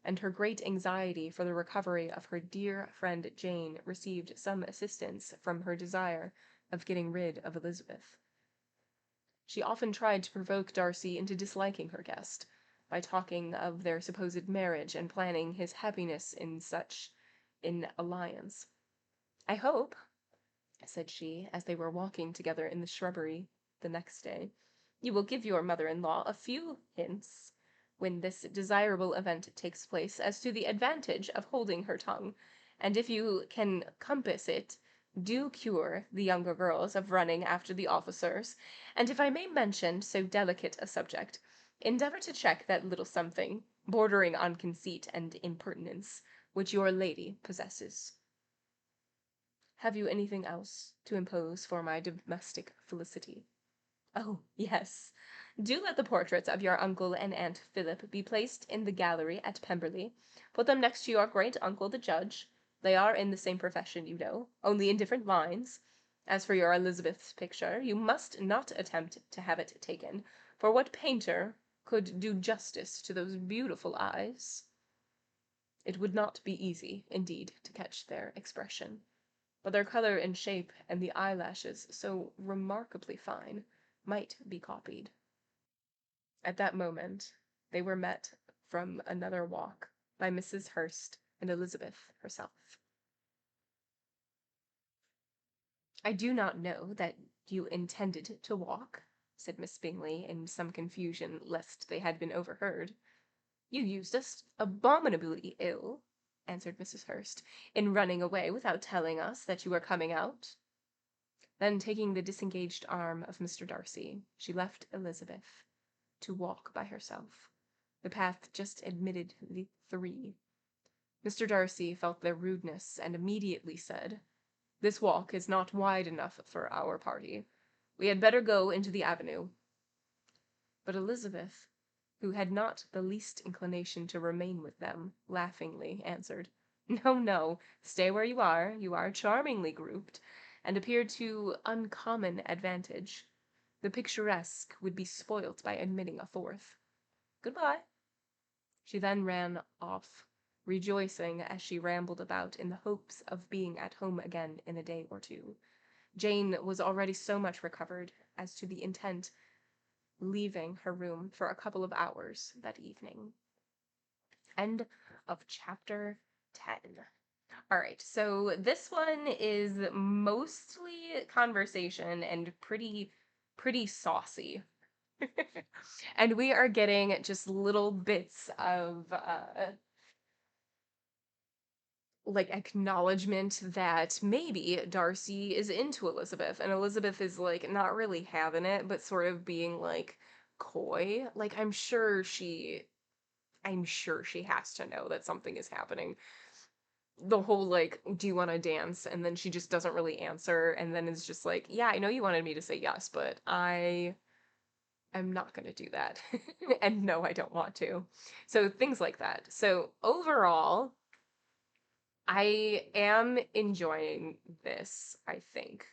and her great anxiety for the recovery of her dear friend Jane received some assistance from her desire of getting rid of Elizabeth. She often tried to provoke Darcy into disliking her guest, by talking of their supposed marriage and planning his happiness in alliance. "I hope," said she, as they were walking together in the shrubbery the next day, "you will give your mother-in-law a few hints, when this desirable event takes place, as to the advantage of holding her tongue, and if you can compass it, do cure the younger girls of running after the officers, and if I may mention so delicate a subject, endeavour to check that little something, bordering on conceit and impertinence, which your lady possesses. Have you anything else to impose for my domestic felicity? Oh, yes. Do let the portraits of your uncle and Aunt Philip be placed in the gallery at Pemberley. Put them next to your great uncle the judge. They are in the same profession, you know, only in different lines. As for your Elizabeth's picture, you must not attempt to have it taken, for what painter could do justice to those beautiful eyes? It would not be easy, indeed, to catch their expression, but their color and shape, and the eyelashes, so remarkably fine, might be copied. At that moment they were met from another walk by Mrs. Hurst and Elizabeth herself. "I do not know that you intended to walk," said Miss Bingley, in some confusion lest they had been overheard. "You used us abominably ill," answered Mrs. Hurst, "in running away without telling us that you were coming out." Then taking the disengaged arm of Mr. Darcy, she left Elizabeth to walk by herself. The path just admitted the three. Mr. Darcy felt their rudeness, and immediately said, "This walk is not wide enough for our party. We had better go into the avenue." But Elizabeth, who had not the least inclination to remain with them, laughingly answered, "No, no, stay where you are. You are charmingly grouped, and appear to uncommon advantage. The picturesque would be spoilt by admitting a fourth. Good-bye." She then ran off, rejoicing as she rambled about in the hopes of being at home again in a day or two. Jane was already so much recovered as to be intent leaving her room for a couple of hours that evening. End of chapter 10. All right, so this one is mostly conversation and pretty saucy. And we are getting just little bits of like acknowledgement that maybe Darcy is into Elizabeth, and Elizabeth is like not really having it, but sort of being like coy. Like I'm sure she has to know that something is happening. the whole like, do you want to dance? And then she just doesn't really answer, and then it's just like, yeah, I know you wanted me to say yes, but I am not going to do that. And no, I don't want to. So things like that. So overall, I am enjoying this, I think.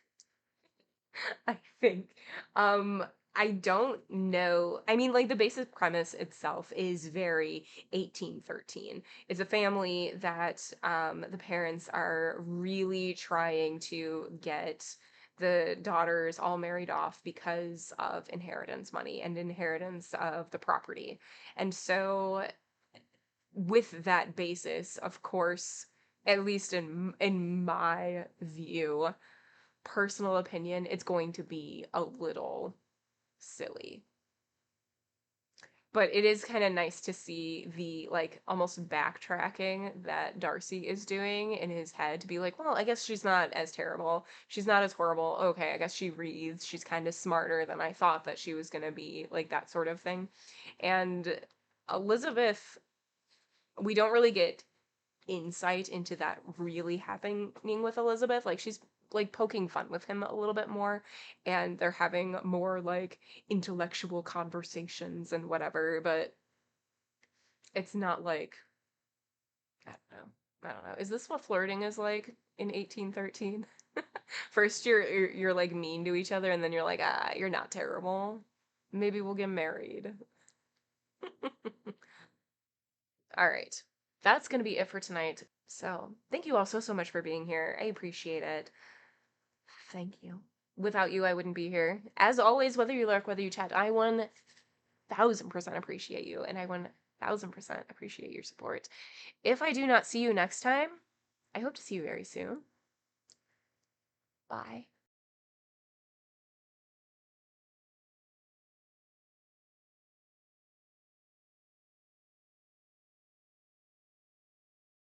I think. Um, I don't know. I mean, like the basic premise itself is very 1813. It's a family that the parents are really trying to get the daughters all married off because of inheritance money and inheritance of the property. And so with that basis, of course, at least in my view, personal opinion, it's going to be a little silly. But it is kind of nice to see the like almost backtracking that Darcy is doing in his head to be like, well, I guess she's not as terrible. She's not as horrible. Okay, I guess she reads. She's kind of smarter than I thought that she was going to be, like that sort of thing. And Elizabeth, we don't really get insight into that really happening with Elizabeth. Like she's like poking fun with him a little bit more, and they're having more like intellectual conversations and whatever, but it's not like, I don't know. I don't know. Is this what flirting is like in 1813? First you're like mean to each other, and then you're like, ah, you're not terrible. Maybe we'll get married. All right. That's going to be it for tonight. So, thank you all so much for being here. I appreciate it. Thank you. Without you, I wouldn't be here. As always, whether you lurk, whether you chat, I 1000% appreciate you, and I 1000% appreciate your support. If I do not see you next time, I hope to see you very soon. Bye.